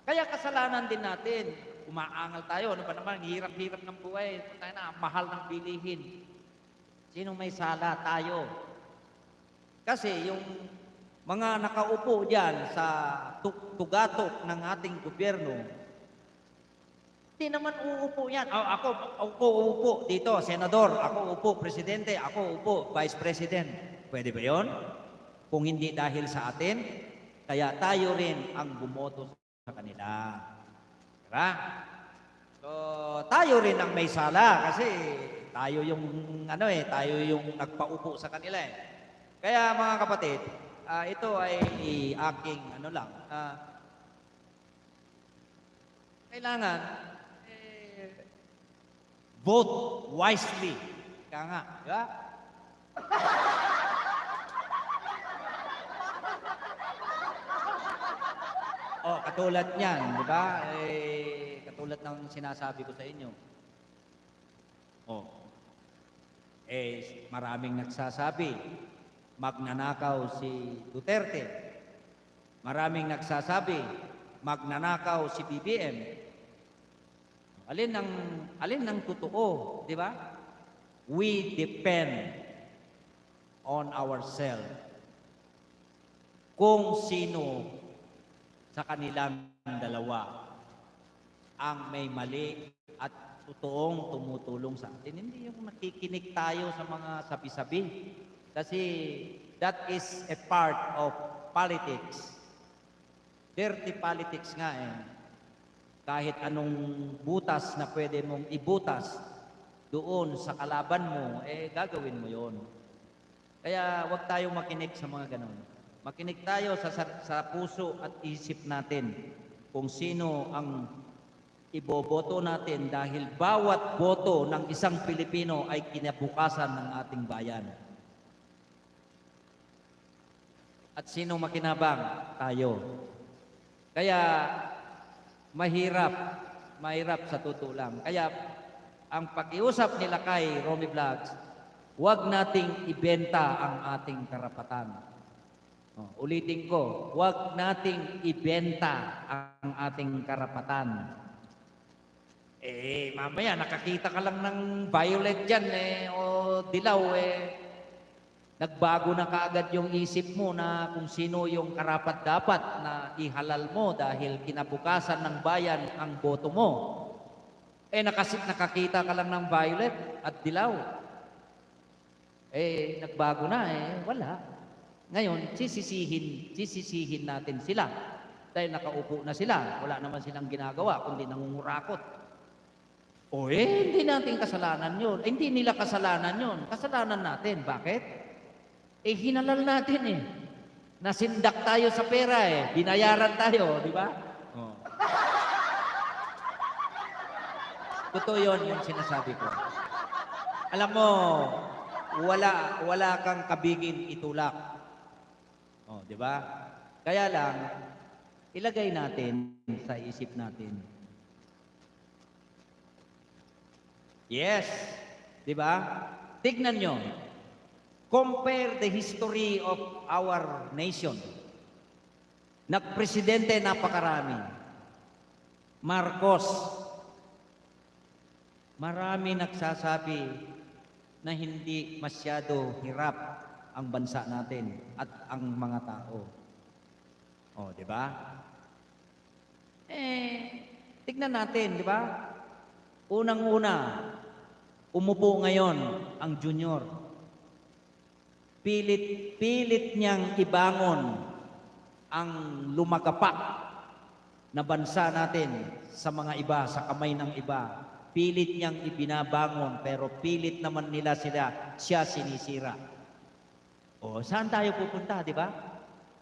Kaya kasalanan din natin. Umaangal tayo. Ano ba naman? Hirap-hirap ng buhay. Tayo na, mahal ng bilihin. Sinong may sala? Tayo. Kasi yung mga nakaupo diyan sa tugatok ng ating gobyerno, hindi naman uupo yan. Ako uupo dito, senador. Ako upo, presidente. Ako upo, vice president. Pwede ba yun? Kung hindi dahil sa atin, kaya tayo rin ang bumoto sa kanila. Diba? So, tayo rin ang may sala kasi tayo yung tayo yung nagpaupo sa kanila Kaya mga kapatid, ito ay aking kailangan vote wisely. Kaya nga, di ba? Katulad niyan, di ba? Katulad ng sinasabi ko sa inyo. Maraming nagsasabi, magnanakaw si Duterte. Maraming nagsasabi, magnanakaw si BBM. Alin ang totoo, di ba? We depend on ourselves. Kung sino sa kanilang dalawa ang may mali at totoong tumutulong sa atin. Hindi yung nakikinig tayo sa mga sabi-sabi. Kasi that is a part of politics. Dirty politics nga Kahit anong butas na pwede mong ibutas doon sa kalaban mo, gagawin mo yon. Kaya huwag tayong makinig sa mga ganon. Makinig tayo sa puso at isip natin kung sino ang iboboto natin dahil bawat boto ng isang Pilipino ay kinabukasan ng ating bayan. At sino makinabang? Tayo. Kaya mahirap sa totoo lang. Kaya ang pag-iusap nila kay Romy Vlogs, huwag nating ibenta ang ating karapatan. Ulitin ko, huwag nating ibenta ang ating karapatan. Mamaya nakakita ka lang ng violet dyan o dilaw nagbago na kaagad yung isip mo na kung sino yung karapat-dapat na ihalal mo dahil kinabukasan ng bayan ang boto mo. Nakakita ka lang ng violet at dilaw. Nagbago na wala. Ngayon, sisisihin natin sila. Dahil nakaupo na sila. Wala naman silang ginagawa, kundi nangungurakot. Hindi natin kasalanan yun. Hindi nila kasalanan yun. Kasalanan natin. Bakit? Hinalal natin Nasindak tayo sa pera Binayaran tayo, di ba? Totoo yun yung sinasabi ko. Alam mo, wala kang kabigin itulak. Di ba? Kaya lang, ilagay natin sa isip natin. Yes. Di ba? Tignan nyo. Compare the history of our nation. Nagpresidente napakarami. Marcos. Marami nagsasabi na hindi masyado hirap ang bansa natin at ang mga tao. Di ba? Tignan natin, di ba? Unang-una, Umupo ngayon ang junior. Pilit niyang ibangon ang lumagapak na bansa natin sa mga iba, sa kamay ng iba. Pilit niyang ibinabangon, pero pilit naman nila siya sinisira. O, saan tayo pupunta, di ba?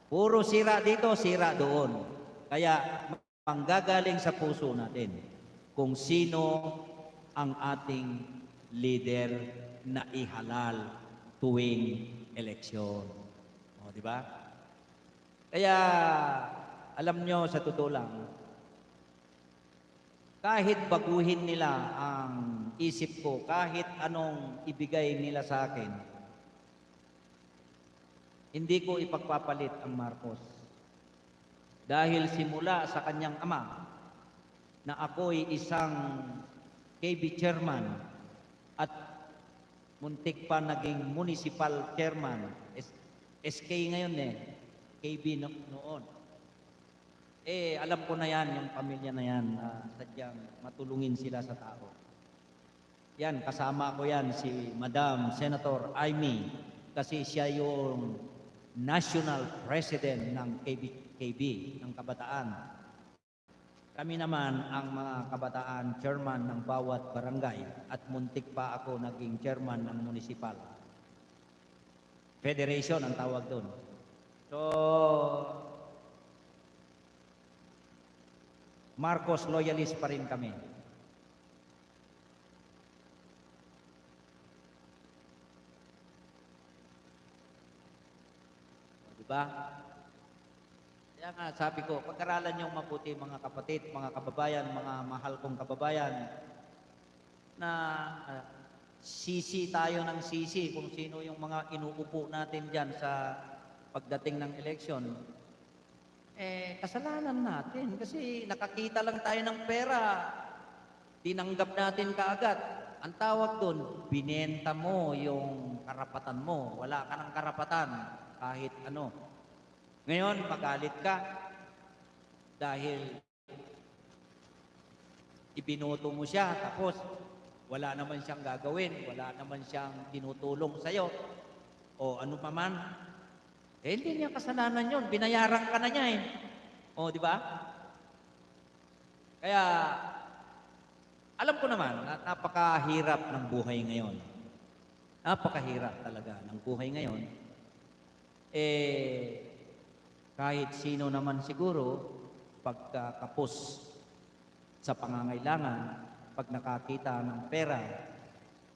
Puro sira dito, sira doon. Kaya, manggagaling sa puso natin kung sino ang ating leader na ihalal tuwing eleksyon. O, di ba? Kaya, alam nyo, sa totoo lang, kahit baguhin nila ang isip ko, kahit anong ibigay nila sa akin, hindi ko ipagpapalit ang Marcos. Dahil simula sa kanyang ama, na ako'y isang KB chairman at muntik pa naging municipal chairman, SK ngayon KB noon. Alam ko na yan, yung pamilya na yan, sadyang matulungin sila sa tao. Yan, kasama ko yan, si Madam Senator Amy, kasi siya yung National President ng KB, ng Kabataan. Kami naman ang mga kabataan, chairman ng bawat barangay, at muntik pa ako naging chairman ng municipal. Federation ang tawag doon. So, Marcos loyalist pa rin kami. Diba? Kaya nga, sabi ko, pag-aralan niyong mabuti mga kapatid, mga kababayan, mga mahal kong kababayan, na sisi tayo ng sisi kung sino yung mga inuupo natin dyan sa pagdating ng eleksyon. Kasalanan natin kasi nakakita lang tayo ng pera, tinanggap natin kaagad. Ang tawag doon, binenta mo yung karapatan mo. Wala ka ng karapatan kahit ano. Ngayon, magalit ka dahil ibinoto mo siya, tapos wala naman siyang gagawin, wala naman siyang tinutulong sa'yo, o ano pa man. Hindi niya kasalanan yun. Binayaran ka na niya O, di ba? Kaya, alam ko naman na napakahirap ng buhay ngayon. Napakahirap talaga ng buhay ngayon. Kahit sino naman siguro, pagkakapos sa pangangailangan, pag nakakita ng pera,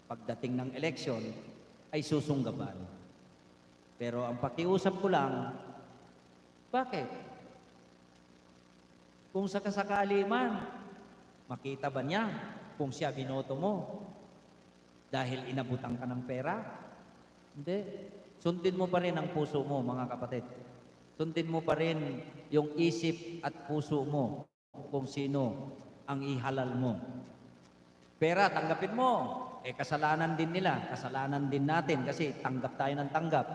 pagdating ng eleksyon, ay susunggaban. Pero ang pakiusap ko lang, bakit? Kung sakasakali man, makita ba niya kung siya binoto mo dahil inabutan ka ng pera? Hindi. Sundin mo pa rin ang puso mo, mga kapatid. Sundin mo pa rin yung isip at puso mo kung sino ang ihalal mo. Pera, tanggapin mo. Kasalanan din nila, kasalanan din natin kasi tanggap tayo ng tanggap.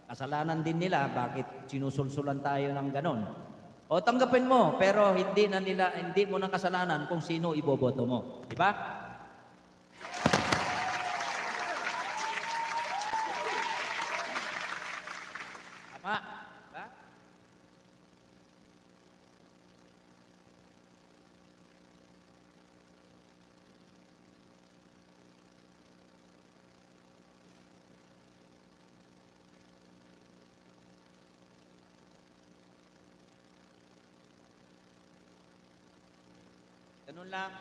Kasalanan din nila, bakit sinusulsulan tayo ng ganon? O tanggapin mo, pero hindi mo na kasalanan kung sino iboboto mo. Di ba? Tama. Diba? Ganun lang,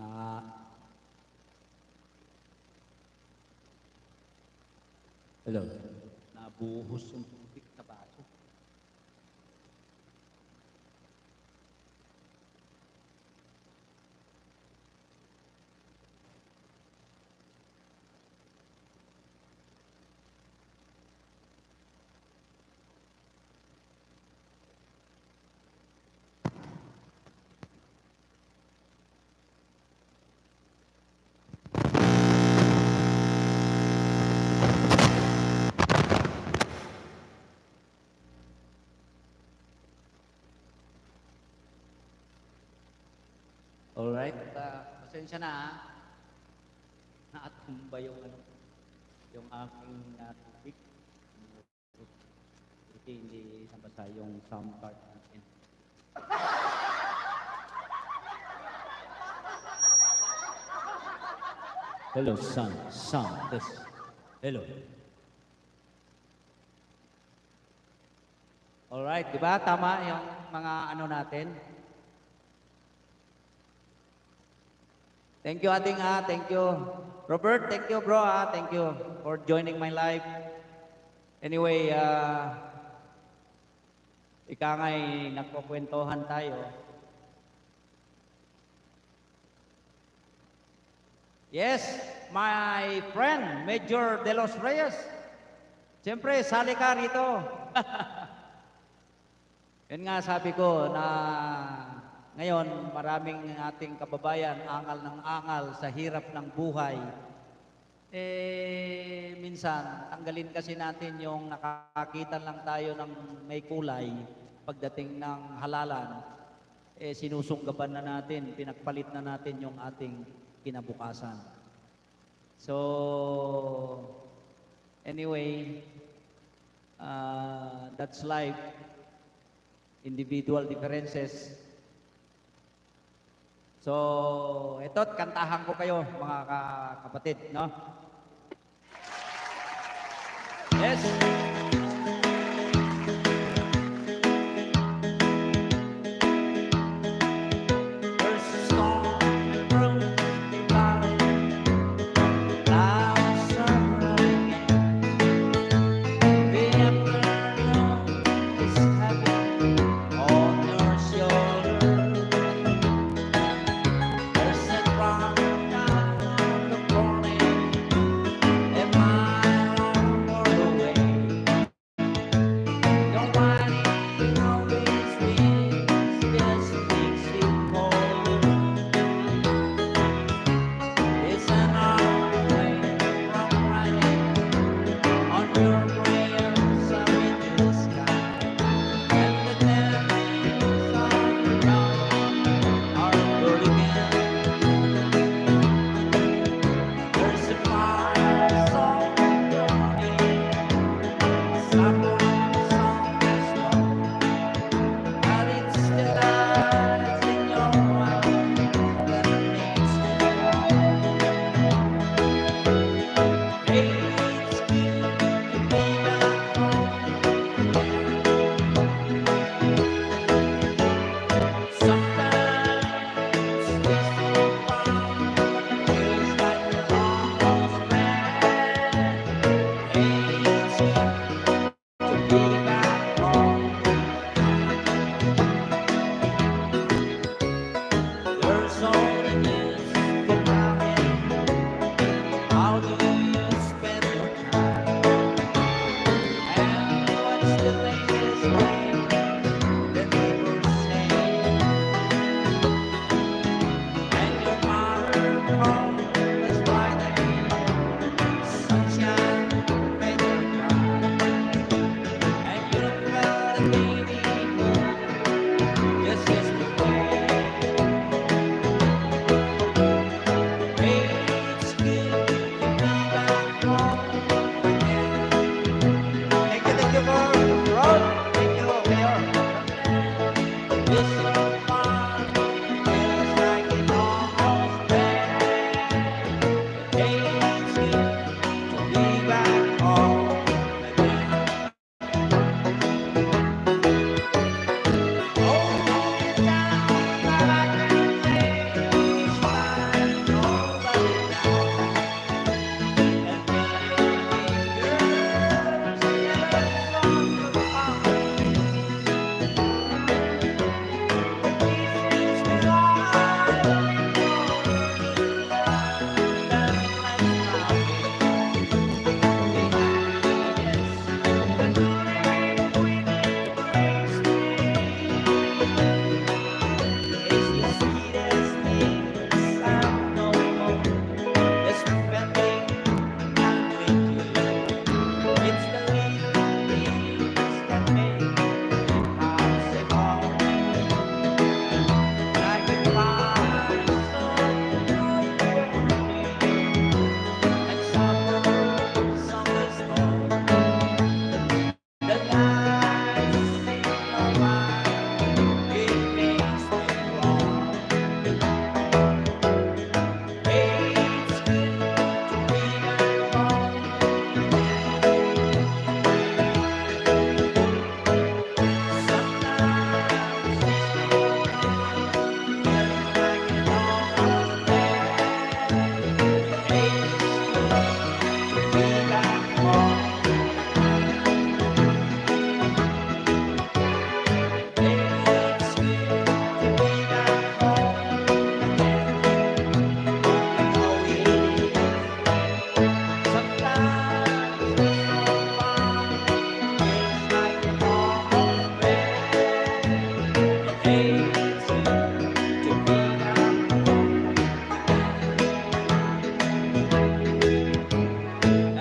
Na Hello. Nabuhos yung tubig sa baso. Alright, pasensya na ha. Naatumba yung yung aking tubig. Hindi nabasa yung sound card natin. Hello, sound, this. Hello. Alright, di ba? Tama yung mga ano natin. Thank you, ating thank you. Robert, thank you, bro, thank you for joining my live. Anyway, ika nga'y nagkukwentuhan tayo. Yes, my friend, Major De Los Reyes. Siyempre, sali ka rito. Yan nga sabi ko na ngayon, maraming ating kababayan angal ng angal sa hirap ng buhay. Minsan, tanggalin kasi natin yung nakakita lang tayo ng may kulay pagdating ng halalan. Sinusunggaban na natin, pinagpalit na natin yung ating kinabukasan. So, anyway, that's life. Individual differences. So, ito't kantahan ko kayo, mga kapatid, no? Yes. First song from the valley, clouds are running in. The afternoon is heavy on your shoulder. There's a crowd down on the corner.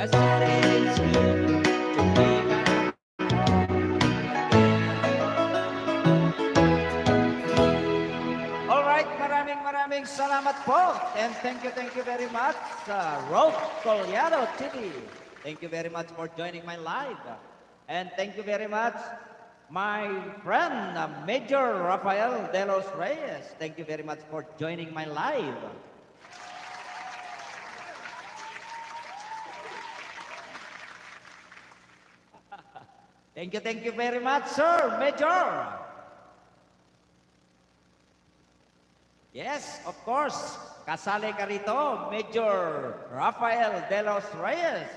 As it is good to be back home. Alright, maraming salamat po. And thank you very much sa Road Collado City. Thank you very much for joining my live. And thank you very much, my friend, Major Rafael De Los Reyes. Thank you very much for joining my live. Thank you very much, sir, Major. Yes, of course. Kasali ka rito, Major Rafael De Los Reyes.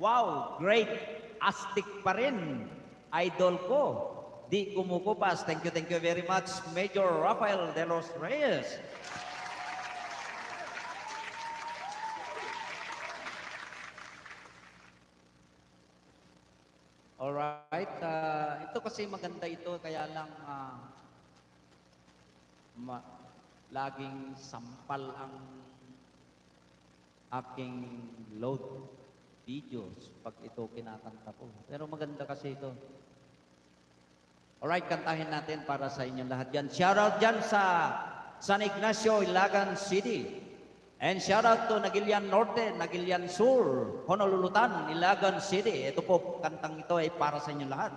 Wow, great. Astig pa rin. Idol ko. Di kumukupas. Thank you very much, Major Rafael De Los Reyes. Alright, ito kasi maganda ito, kaya lang laging sampal ang aking load videos pag ito kinakanta ko. Pero maganda kasi ito. Alright, kantahin natin para sa inyong lahat yan. Shoutout dyan sa San Ignacio, Ilagan City. And shoutout to Nagilian Norte, Nagilian Sur, Honolulutan, Ilagan City. Ito po, kantang ito ay para sa inyong lahat.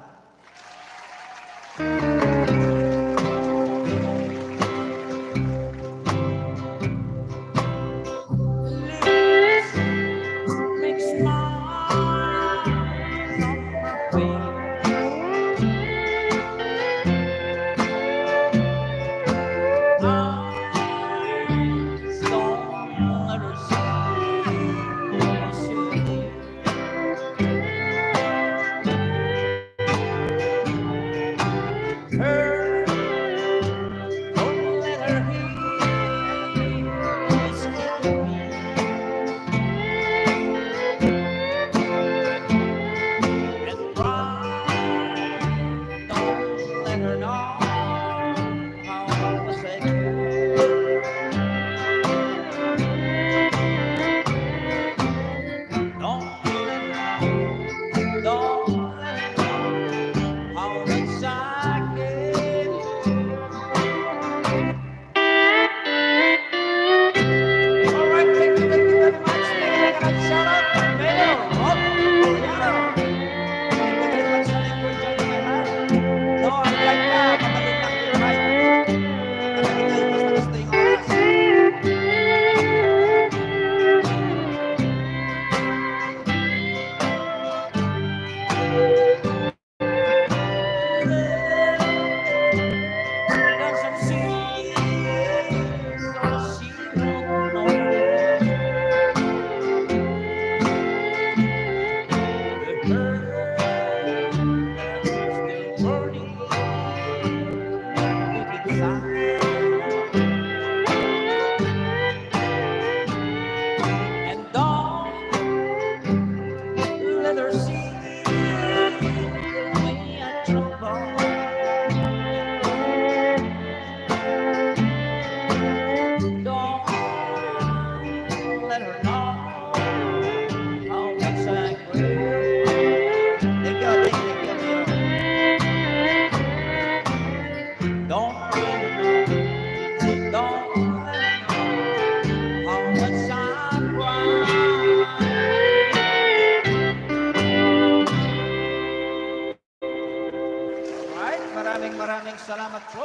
Maraming salamat po.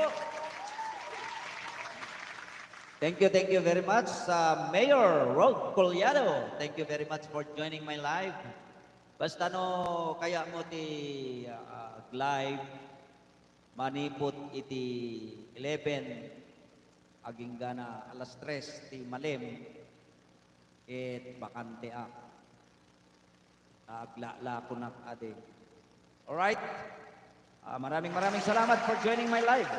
Thank you very much sa Mayor Road Collado. Thank you very much for joining my live. Basta no, kaya mo ti live, manipot iti 11, aging gana alas 3, ti malim, et bakante aglala ko na ade. Alright? Maraming salamat for joining my live.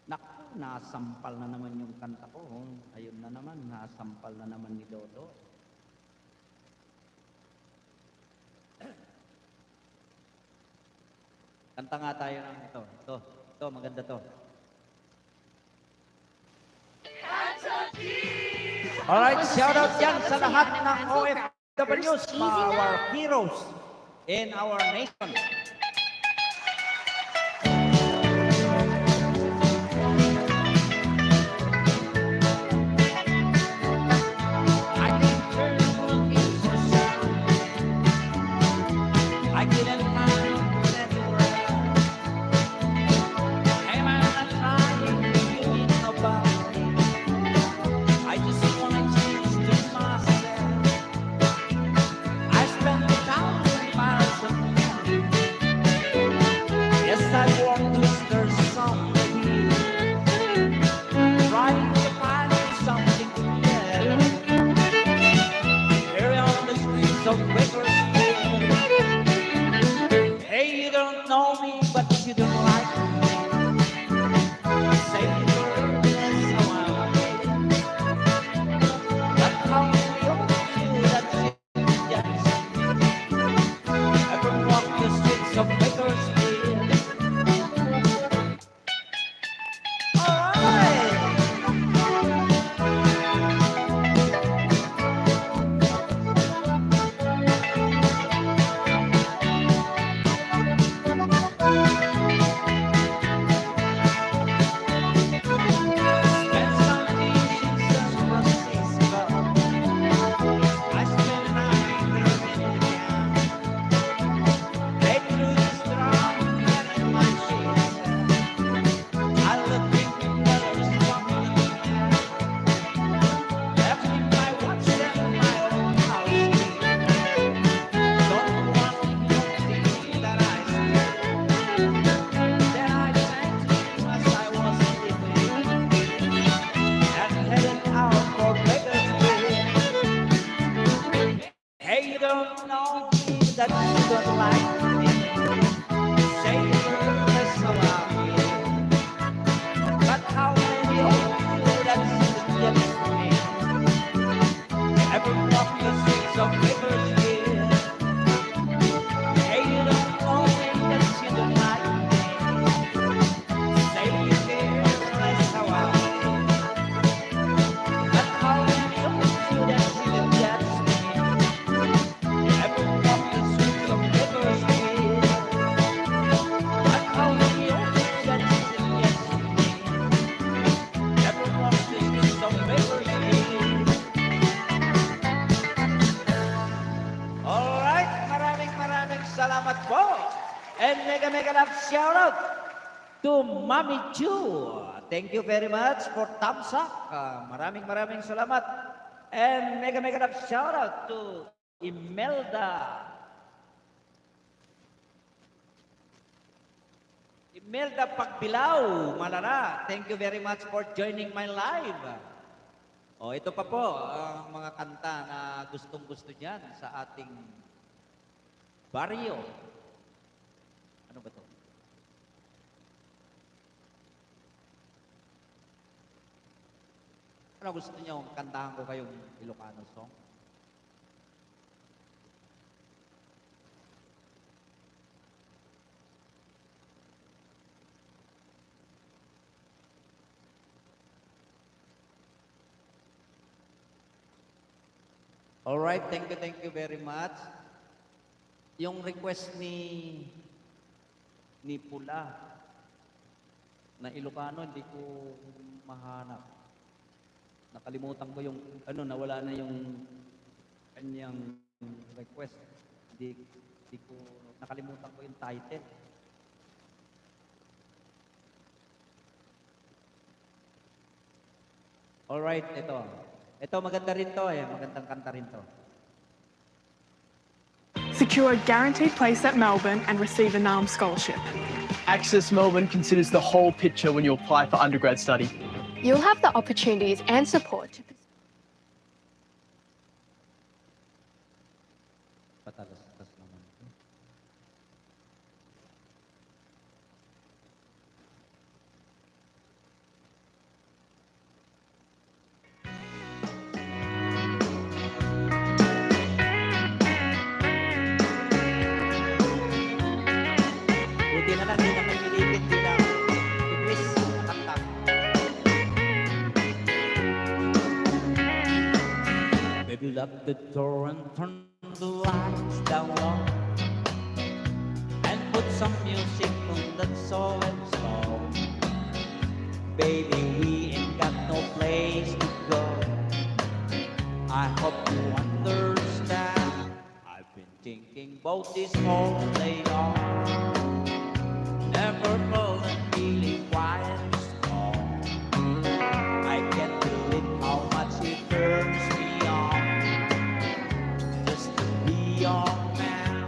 Naku, nasampal na naman yung kanta ko. Ayun na naman, nasampal na naman ni Dodo. Kanta nga tayo ng ito. Ito, maganda to. Hands up, Alright, shout out yan sa lahat ng OFWs, our heroes in our nation. I think turn is so sad. I couldn't find anywhere. Am I not trying to you about me? I just wanna change to myself. I spent 1,000 miles of time. Yes, I want to stir something, trying to find something better. Here on the streets of Bakersfield. Hey, you don't know me, but you don't like me. Say the word, that's how I feel. But how do you feel that shit gets me? Ever walk the streets of Bakersfield? Alright! Spent some days in San Francisco. I spent a night in India. They threw the strong man in my sheets. I looked into colors from the air. Left me my watch and my own house key. Don't want to know that I stayed. Then I sang to you as I was sleeping and headed out for Bakersfield. Hey, you don't know me, that you don't like me. Say the word, that's how I feel. But how many of you that shit gets me? Ever walk the streets of Bakersfield? Hey, you don't know me, that you don't like me. Say you care, that's how I feel. But how many of you that shit gets me? Ever walk the streets of Bakersfield? But how many of you that shit gets me? Ever walk the streets of Bakersfield? Alright, maraming salamat po. And mega love shout out to Mami Chu. Thank you very much for thumbs up. Maraming salamat. And mega love shout out to Imelda. Imelda Pagbilao, Malara. Thank you very much for joining my live. O, ito pa po ang mga kanta na gustong-gusto niyan sa ating baryo. Ano ba to? Ano gusto niyo? Kantahan ko kayong Ilocano song? Alright, thank you very much. Yung request ni Pula na Ilocano, hindi ko mahanap. Nakalimutan ko yung, nawala na yung kanyang request. Hindi ko, nakalimutan ko yung title. Alright, ito. Ito, maganda rin to eh. Magandang kanta rin to. Secure a guaranteed place at Melbourne and receive a NALM scholarship. Access Melbourne considers the whole picture when you apply for undergrad study. You'll have the opportunities and support to Patalas naman. Buti na lang, di na kayo nilipit, di na. Ibis, nakanta. lock the door and turn the lights down low and put some music on that so and so. Baby, we ain't got no place to go. I hope you understand. I've been thinking about this all day long. Never felt a feeling quiet and strong. I can't believe how much it turns me on just to be your man.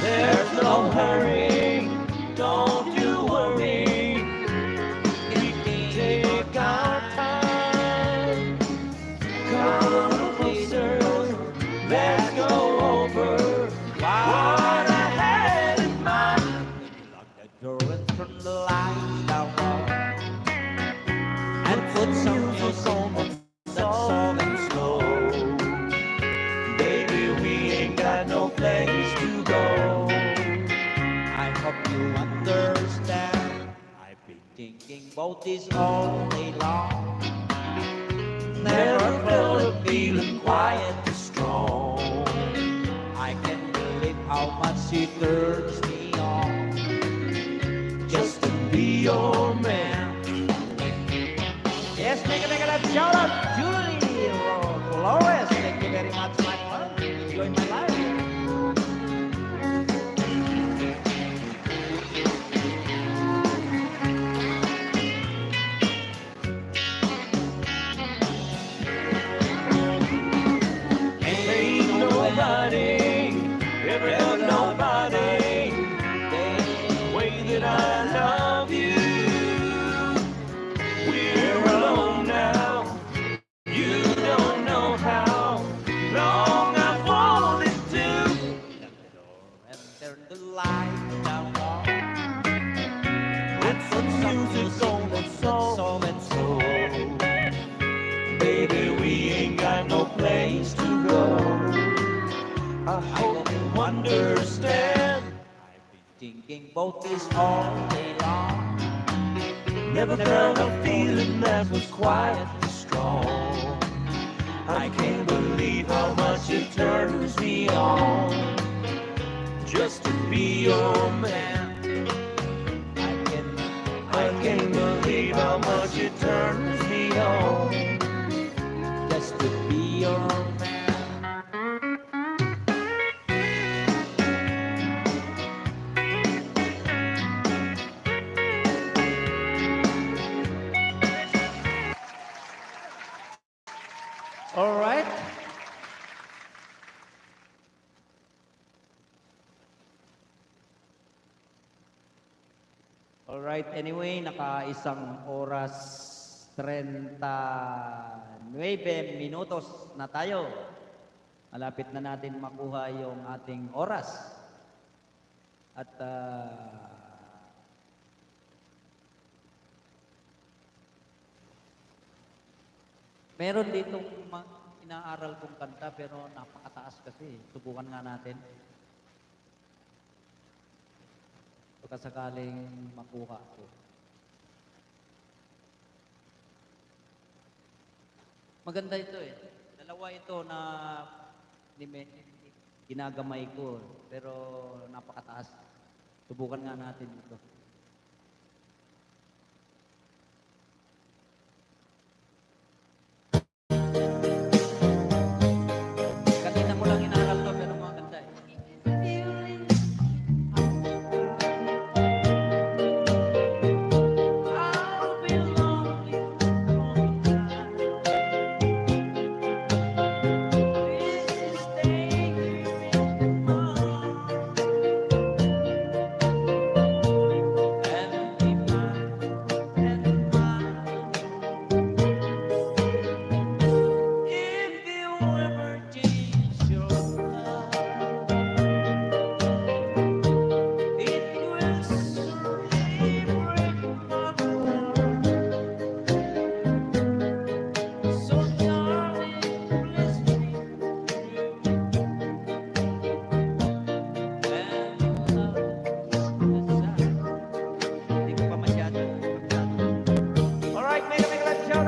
There's no hurry, don't you worry. We can take our time. Come closer, let's go over what I had in mind. Lock the door and turn the lights down low and put some music on that's soft and slow. Baby, we ain't got no place to go. I hope you understand. I've been thinking about this all day long. Never felt a feeling quiet and strong. I can't believe how much it turns me on just to be your man. Yes, make a shout out, Julie Flores. Thank you very much, my friend. Enjoy my life. Ain't nobody ever got nobody the way that I love you. We're alone now. You don't know how long I've wanted to. Lock the door and turn the light down low. And put some music on that's soft and slow. Baby, we ain't got no place to go. I hope you understand. I've been thinking about this all day long. Never felt a feeling that was quite as strong. I can't believe how much it turns me on just to be your man. I can't believe how much it turns me on just to be your man. All right. All right. Anyway, naka-isang oras 39 minutos na tayo. Malapit na natin makuha yung ating oras. At meron ditong inaaral kong kanta pero napakataas kasi. Subukan nga natin. Pagkasakaling makuha ko. Maganda ito eh. Dalawa ito na ginagamay ko pero napakataas. Subukan nga natin ito. Kanina ko lang inaral to pero maganda eh. I'll be lonely all the time. This is staying here in my heart. And be mine, and mine. If you ever change your mind, it will surely break my heart. So darling, please be true. And love is a sign. Hindi ko pa masyado. Alright, mega love shout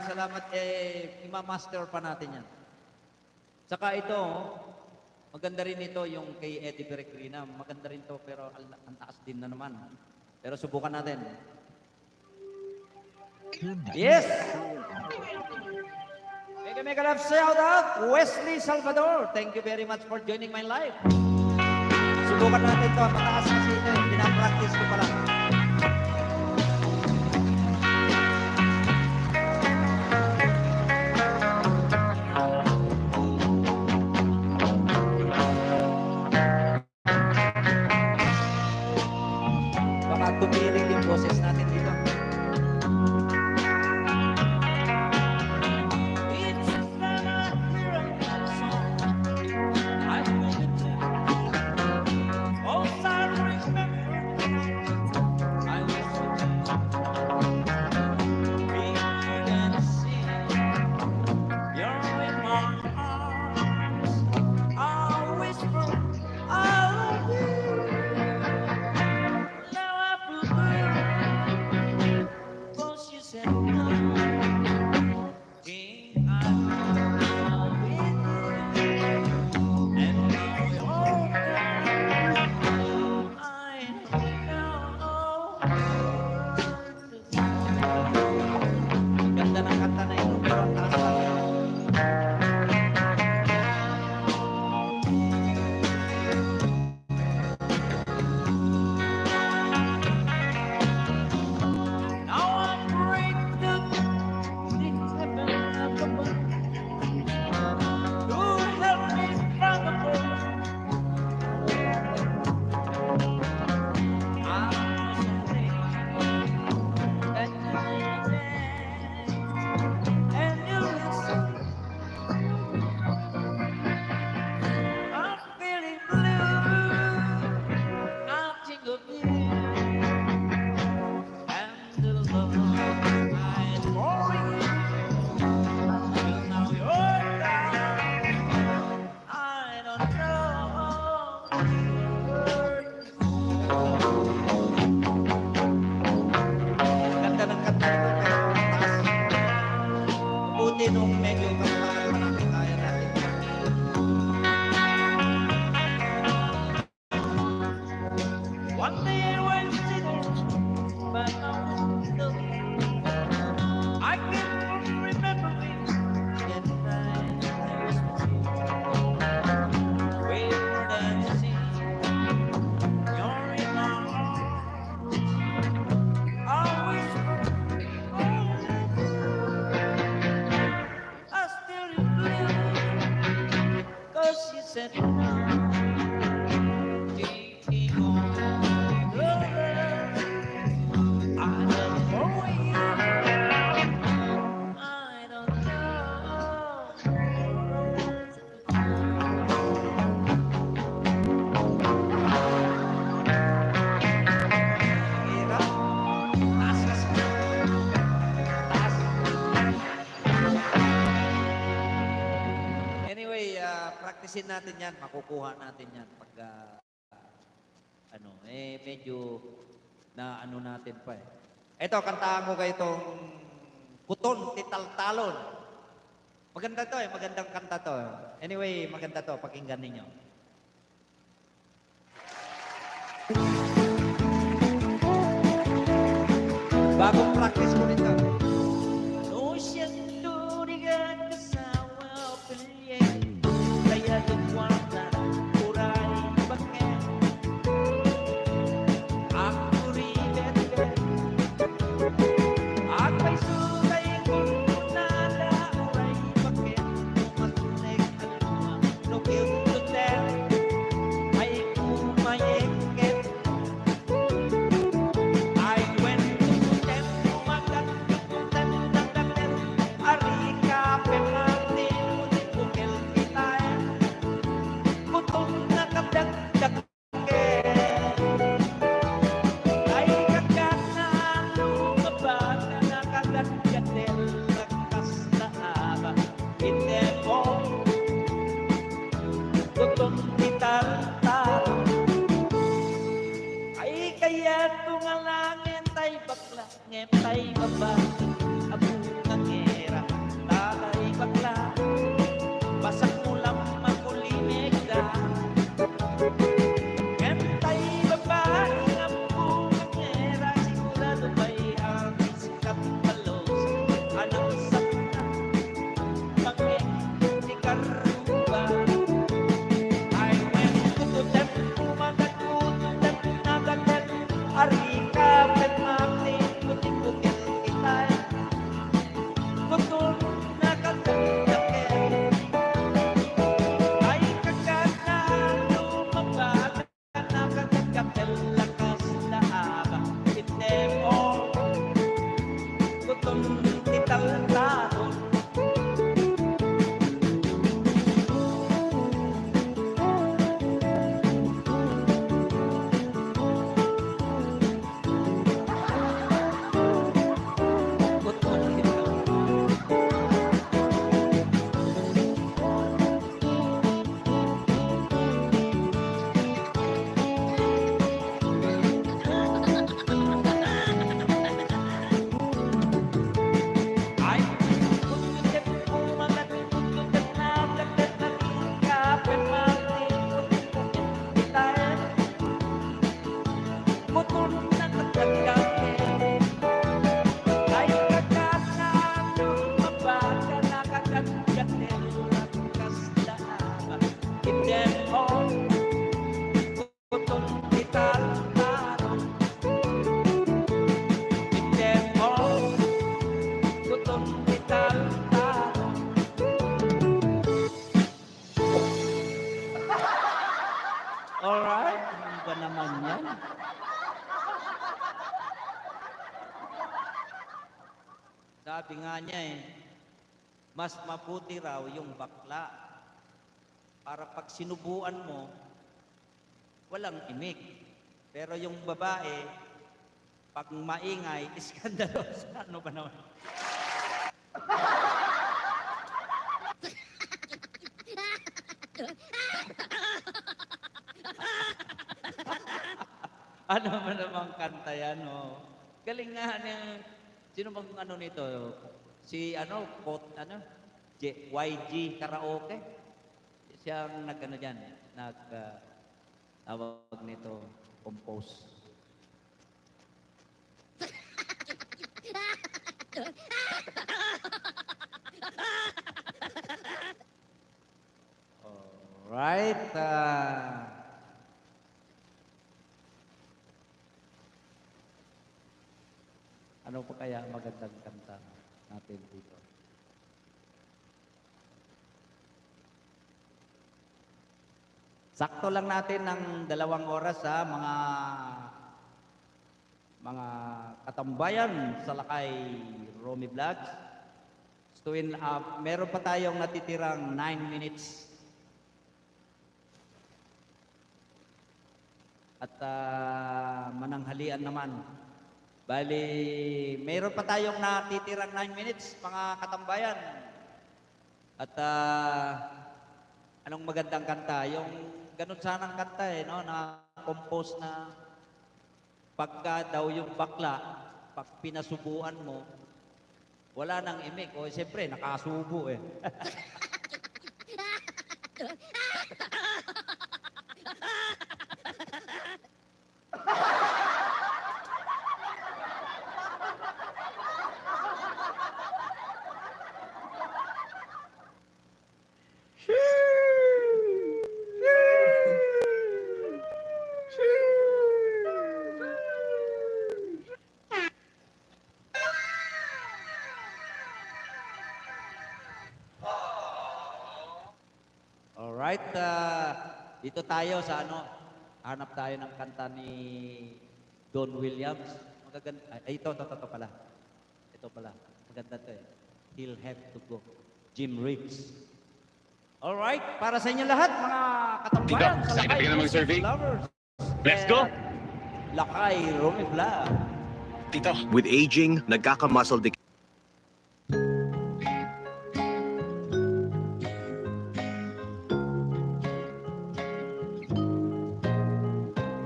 salamat. Ima-master pa natin yan. Saka ito, maganda rin ito yung kay Eddie Peregrina. Maganda rin to pero ang taas din na naman. Pero subukan natin. Yes! Make a love shout out, Wesley Salvador. Thank you very much for joining my live. Subukan natin to. Mataas kasi ito. Pinapractice ko pa lang. Baka tumilig yung boses natin dito. It's never hear a song. I will be oh, I remember I was we can see you're in my arms. I'll whisper, I love you. Now I prefer, 'cause you said no. King, I'm with you, and now you're gone. I know. Ganda ng kanta na ito, pero ang taas lang. Now I'm breaking the heaven above to help me from above. I don't know. Ganda ng kanta nito pero ang taas. Buti nung medyo kapag pa natin kaya natin. One day I will sit there, but I won't know. I can't remember it. Yet I was with you. Where and see, you're in my arms. I whisper, I still believe, 'cause you said no. Keep on loving. I love for you. I don't know. Taas kasi. Taas. Anyway, practicein natin yan. Makukuha natin yan pag medyo na ano natin pa eh. Ito, kantahan ko kayo itong Puton, Titaltalon. Maganda to eh, magandang kanta to. Anyway, maganda to, pakinggan ninyo. Bagong practice ko rin to. No siento digan kasawa pilye, kaya nagwala uray bakit. Ako rin at may sukay kong nada uray bakit. Matunig alma, no kiltutel, ay kumayeket. I went to them, umagat, tukutan, nagdagan, arika, pematin, bukil kitayan, putong nakadagdag. Ay kagat na lumabas na nakadagdag din lakas na aba. Hindi mo tutong ital-tal. Ay kaya tungalangin tay bakla, ngem tay baba, abong ngera. Alright, ano ba naman yan? Sabi nga niya mas mabuti raw yung bakla para pag sinubuan mo, walang imik. Pero yung babae, pag maingay, iskandalos. Ano ba naman? Ano ba namang kanta yan, oh? Galing nga niya. Sino bang ano nito? Si YG Karaoke. Siyang nag-ano dyan, tawag nito, compose. Alright. Ano pa kaya magandang kanta natin dito? Sakto lang natin ng 2 oras sa mga katambayan sa Lakay Romy Vlogs. Meron pa tayong natitirang 9 minutes. At mananghalian naman. Bali, meron pa tayong natitirang 9 minutes, mga katambayan. At anong magandang kanta? Yung ganun sanang kanta no? Na compose na pagka daw yung bakla, pag pinasubuan mo, wala nang imik. O siyempre, nakasubo Alright, dito tayo sa hanap tayo ng kanta ni Don Williams. Magaganda, ito pala. Ito pala, maganda to He'll Have to Go. Jim Reeves. Alright, para sa inyo lahat, mga katambayan Tito, sa sakit Lakay ka na Music mag-survey? Lovers. Let's go! And Lakay Romy Vlog. Tito, With aging, nagkaka-muscle decay.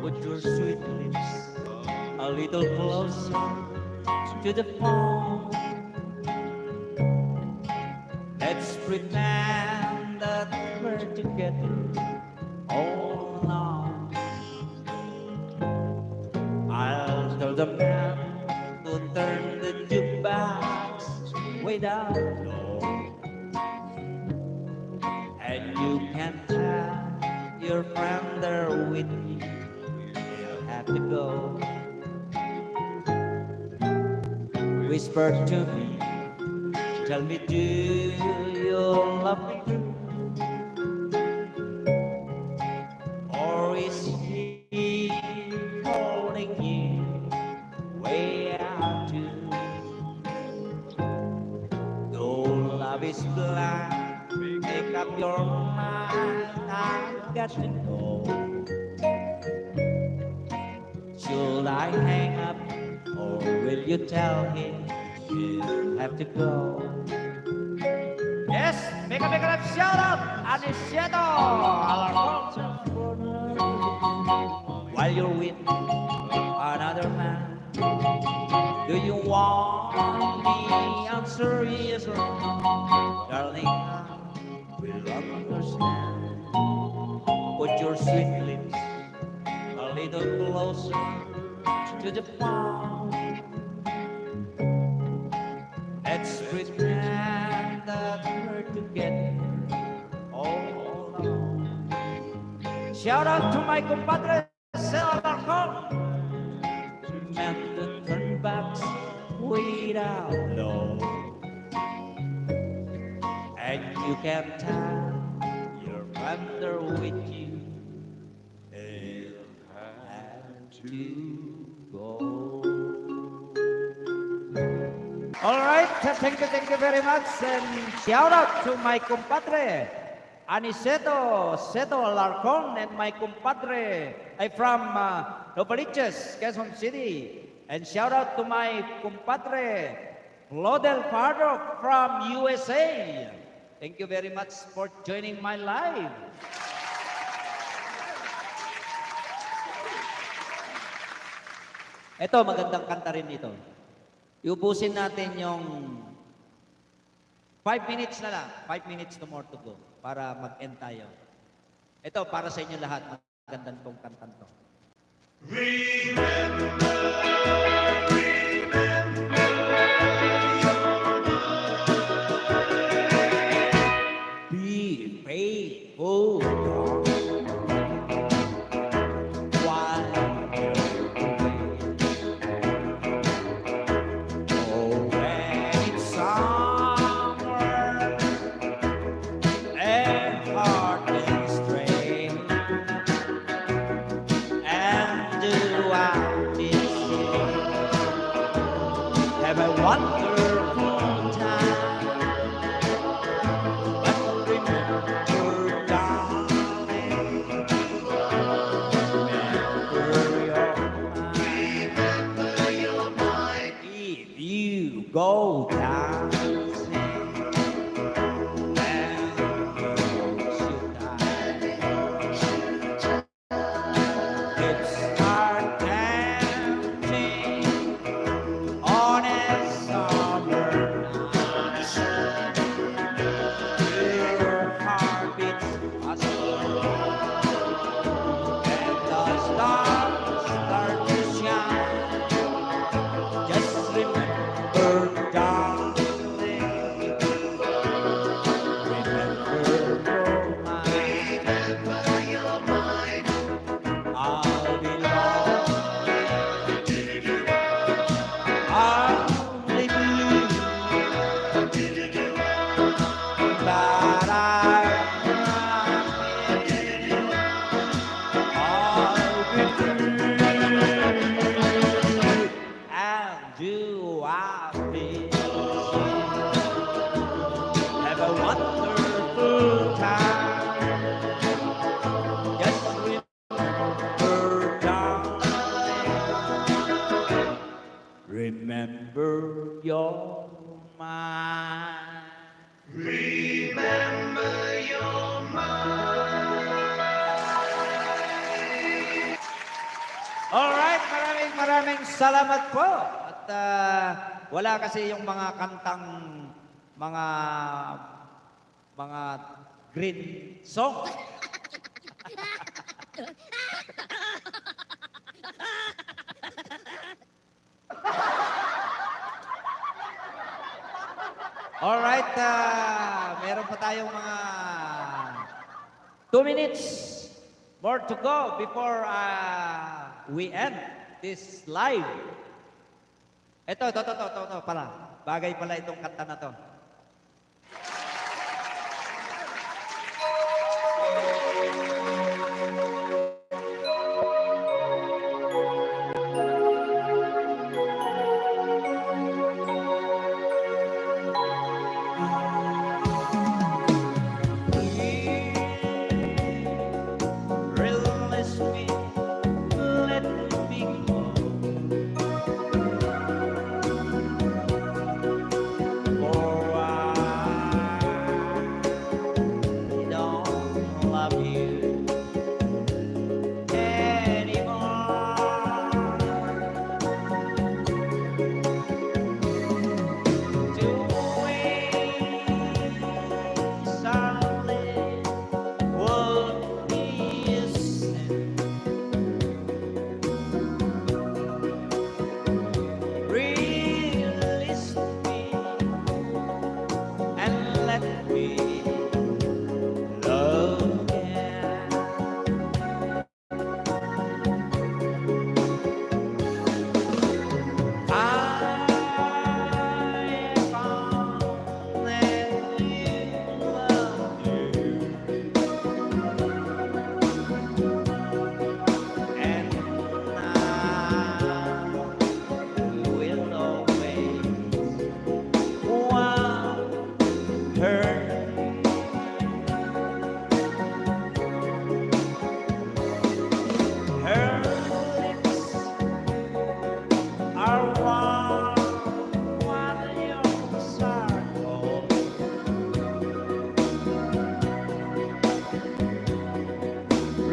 Put your sweet lips a little closer to the phone. Let's pretend that we're together all along. I'll tell the man to turn the jukebox way down low. And you can tell your friend they're with me. They'll have to go. Whisper to me, tell me, do you love me true? Or is he holding you way out too? Though love is blind, make up your mind, I've got to know. Should I hang up, or will you tell him you have to go? Yes, make a shout out, Anisieto, while you're with another man. Do you want me answer yes or no? Darling, I will understand. Put your sweet lips a little closer to the phone. Let's pretend that we're together all alone. Shout out to my compadre Sel Alarcon. Meant to turn backs way down low. And you can tell your friends are with you. And to go. All right, thank you very much. And shout out to my compadre, Aniceto Seto Alarcon, and my compadre from Novaliches, Quezon City. And shout out to my compadre, Lodel Pardo from USA. Thank you very much for joining my live. Ito, magandang kanta rin ito. Iubusin natin yung 5 minutes na lang. 5 minutes no more to go para mag-end tayo. Ito, para sa inyo lahat. Magandang tong kantan to. Be faithful. While oh, when it's summer and heart is strained, and do I miss you? Have a wonderful time. But remember, darling, remember your mind. If you go dancing and you should hips start dancing on a summer night. Your heart beats faster, and the stars start to shine. Just remember, darling, remember your mind. I'll be lonely. I'll be blue. But I promise I'll be true. And do I miss you? Have a wonderful time. Just remember, darling, remember your mind. Remember your mind. Alright, maraming salamat po. At wala kasi yung mga kantang mga green song. Alright, meron pa tayong mga 2 minutes more to go before we end this live. Ito, pala. Bagay pala itong kanta na to. Release me, let me go. For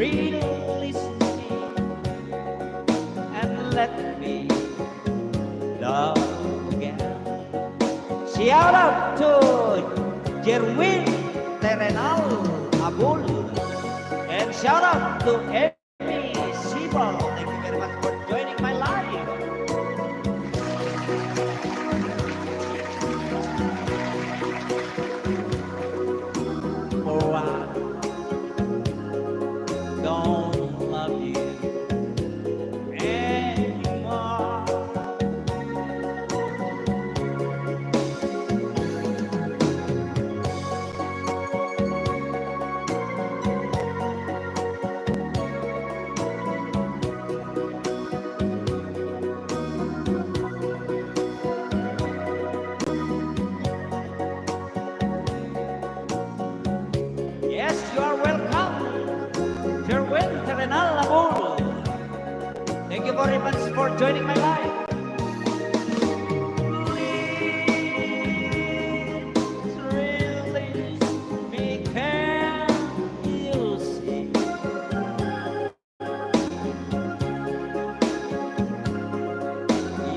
release me and let me love again. Shout out to Jerwin Terenal Abul and shout out to Emmy Sibal. Thank you very much for joining my live. For I don't love you anymore. Yes, you are welcome. Jerwin Terenal Abul. Thank you very much for joining my live. Please release me, can you see?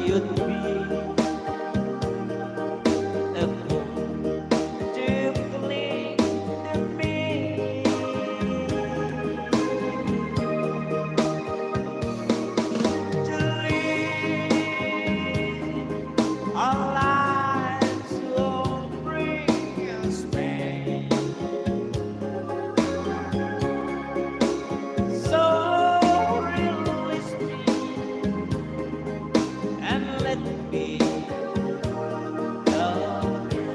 You'd be a fool to cling to me. To live our lives will bring us pain. So release me and let me love you.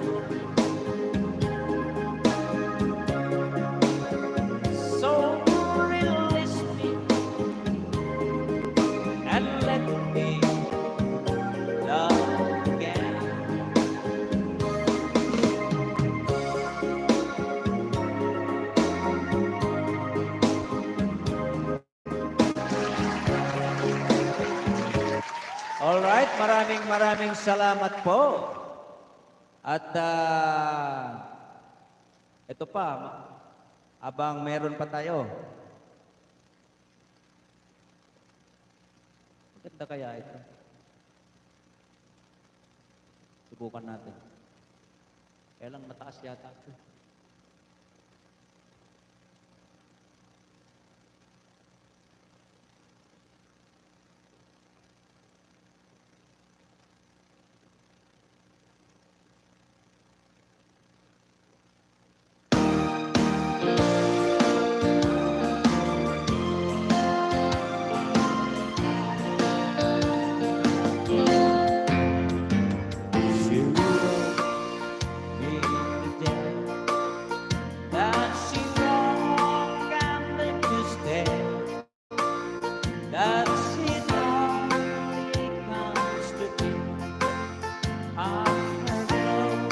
So release me and let me love again. All right, maraming salamat po. At ito pa, abang meron pa tayo. Maganda kaya ito. Subukan natin. Kaya lang mataas yata. That she won't come to stay. That she only comes to be on her own.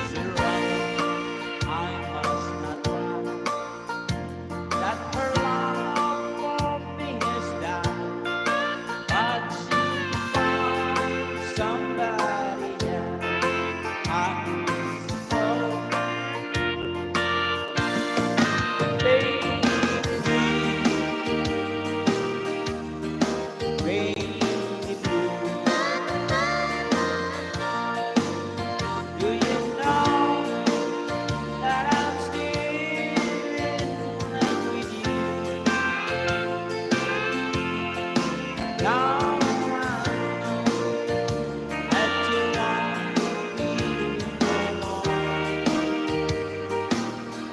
She runs, I must not run. That her love for me is done. But she found somebody else. I suppose, baby blue. Do you know that I'm still in love with you? Now I know that you want me no more.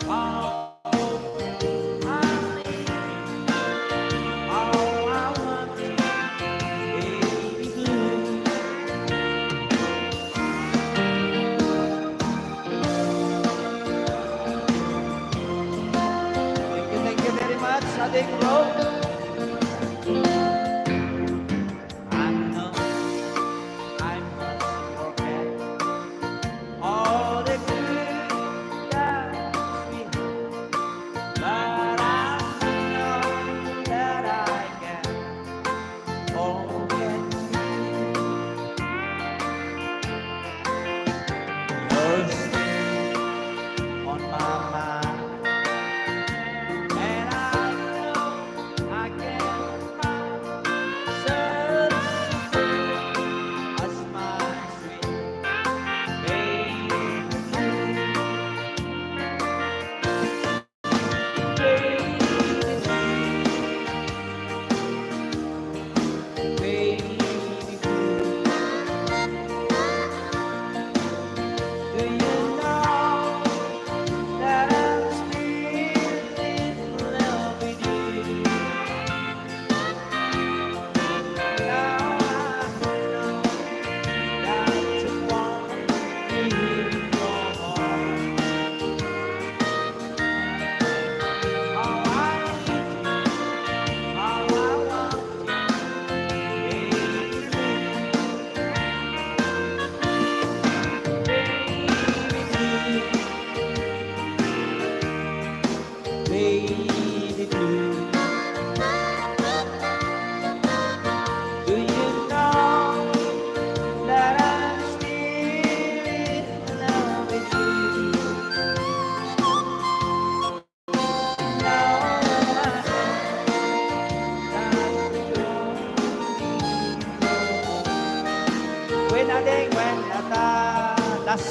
Oh, I need all I want is baby blue. Thank you very much, Adik Bro. I know I must forget all the good times we had, but I know that I can forget you. You're still on my mind.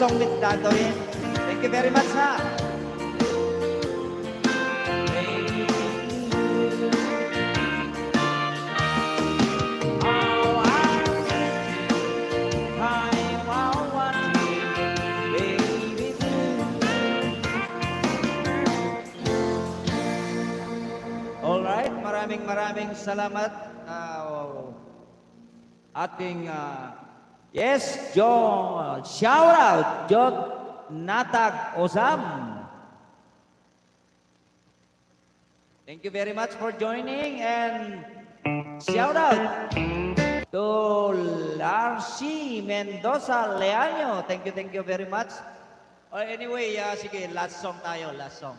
song with Datoin. Thank you very much, ha. Alright, maraming salamat. Ating, yes, John, shout out, John Natag Ozam. Thank you very much for joining and shout out to Larcy Mendoza Leaño. Thank you very much. Anyway, sige, last song tayo, last song.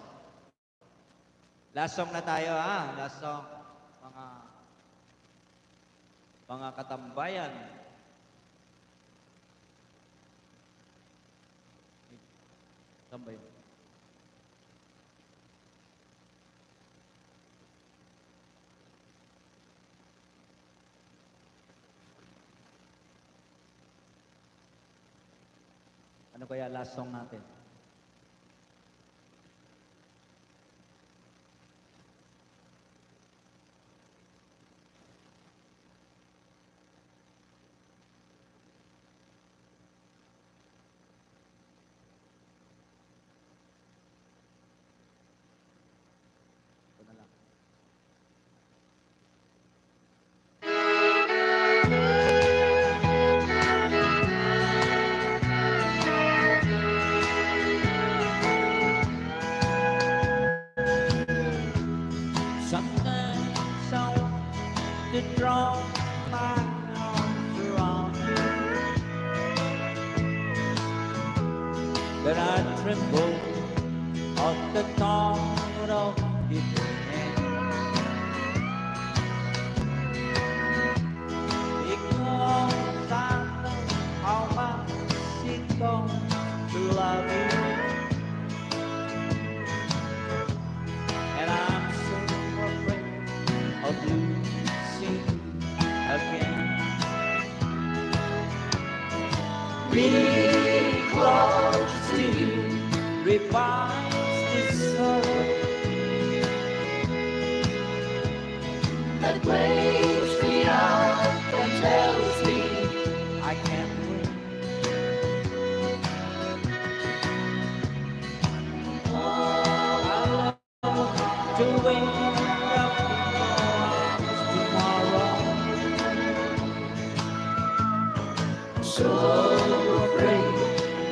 Last song na tayo, ha? Last song. Mga katambayan. Tambay. Ano kaya last song natin? Ito na lang. Sometimes I want to draw my arms around you, but I tremble at the thought of giving in. Because I know how much it costs to love you, and I'm so afraid of losing again. Be close to you, revives this sorrow that wakes me up and tells me I can't win. I love to wake up tomorrow, so afraid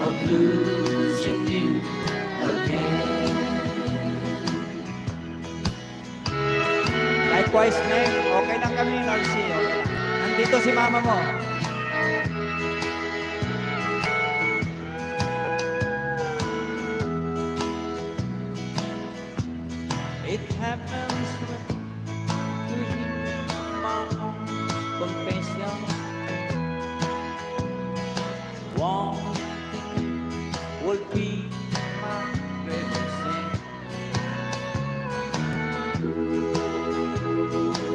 of losing you again. Likewise, Neng, okay lang kami, Narcy. Okay lang. Nandito si mama mo. It happens to hear my own confession. One thing will be my greatest sin,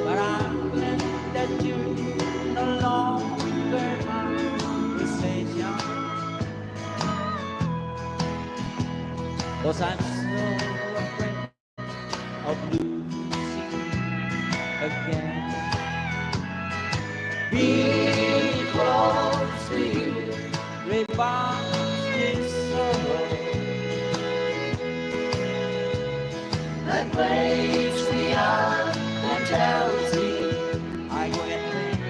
but I'm glad that you no longer my possession. 'Cause I'm so afraid of losing again. Be close to you, revive this sorrow that wakes me up and tells me I can't win.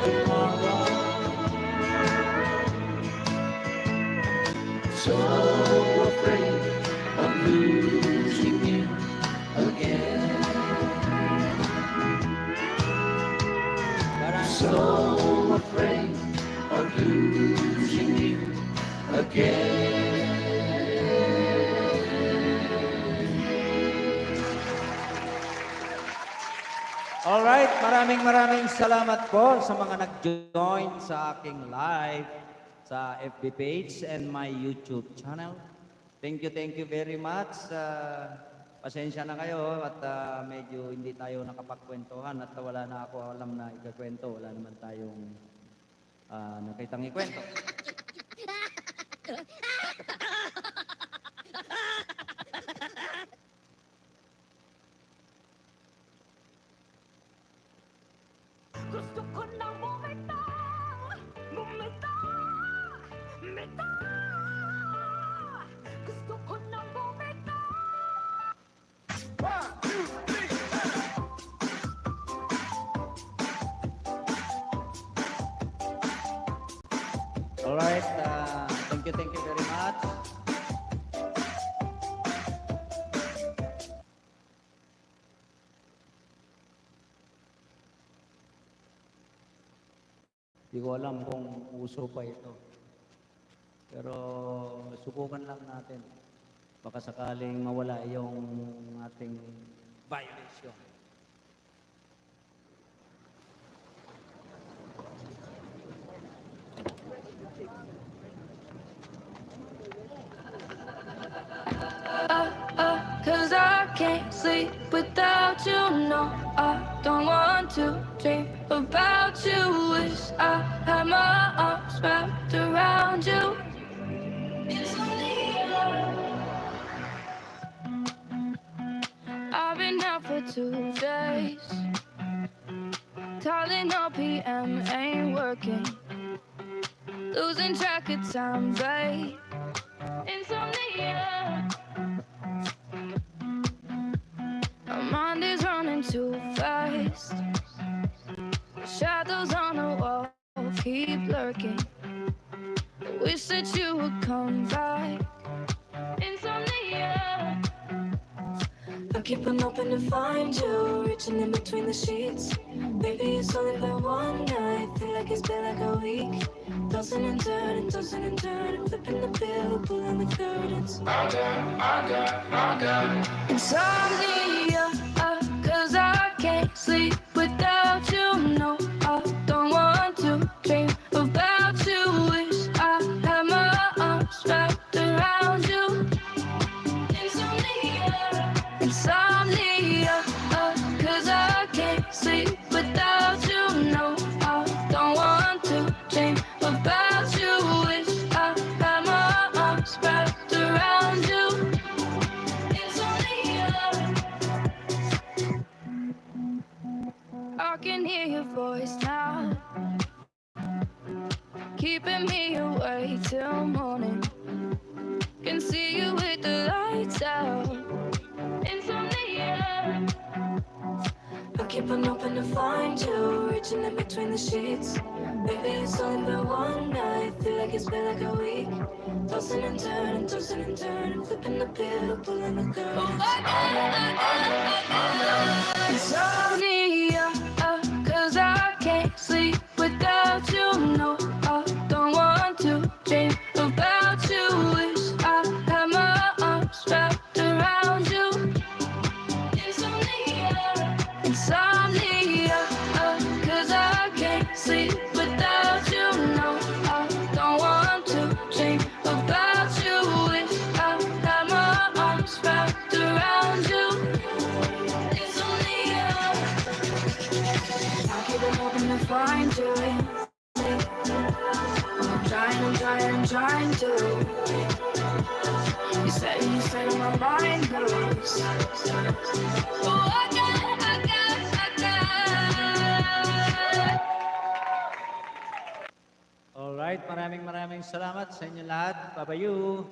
Tomorrow, so afraid of losing you again. But I'm so afraid of losing you again. Alright, maraming salamat po sa mga nag-join sa aking live sa FB page and my YouTube channel. Thank you very much. pasensya na kayo at medyo hindi tayo nakapagkwentuhan at wala na ako alam na ikakwento. Wala naman tayong nakitang ikwento. Gusto ko na bumitaw, bumitaw, bumitaw. Gusto ko na bumitaw. Alright, thank you very much. Hindi ko alam kung uso pa ito. Pero subukan lang natin. Baka sakaling mawala yung ating violation. Cause I can't sleep without you. No, I don't want to dream about you. Wish I had my arms wrapped around you. It's only I've been out for 2 days. Tylenol PM ain't working. Losing track of time, babe. Insomnia. My mind is running too fast. Shadows on the wall keep lurking. Wish that you would come back. Insomnia. I keep on hoping to find you, reaching in between the sheets. Maybe it's only been one night, feel like it's been like a week. Tossing and turning, flipping the pillow, pulling the curtains. I got insomnia, cause I can't sleep without you. No, I don't want to dream about you. Wish I had my arms wrapped around you. Insomnia, cause I can't sleep without you. No, I don't want to dream about you. Wish I had my arms wrapped around you. Insomnia. I can hear your voice now, keeping me awake till morning. Can see you with the lights out. Insomnia. I keep on hoping to find you, reaching in between the sheets. Maybe it's only been one night, feel like it's been like a week. Tossing and turning, flipping the pillow, pulling the curtains. Insomnia, cause I can't sleep without you. No, I don't want to dream about you. Wish I had my arms wrapped around you. Insomnia, cause I can't sleep without you. No, I don't want to dream about you. Wish I had my arms wrapped around you. Insomnia. I keep on hoping to find you. I'm trying to. You say my mind goes. Oh, I got. Alright, maraming salamat sa inyo lahat. Babayu.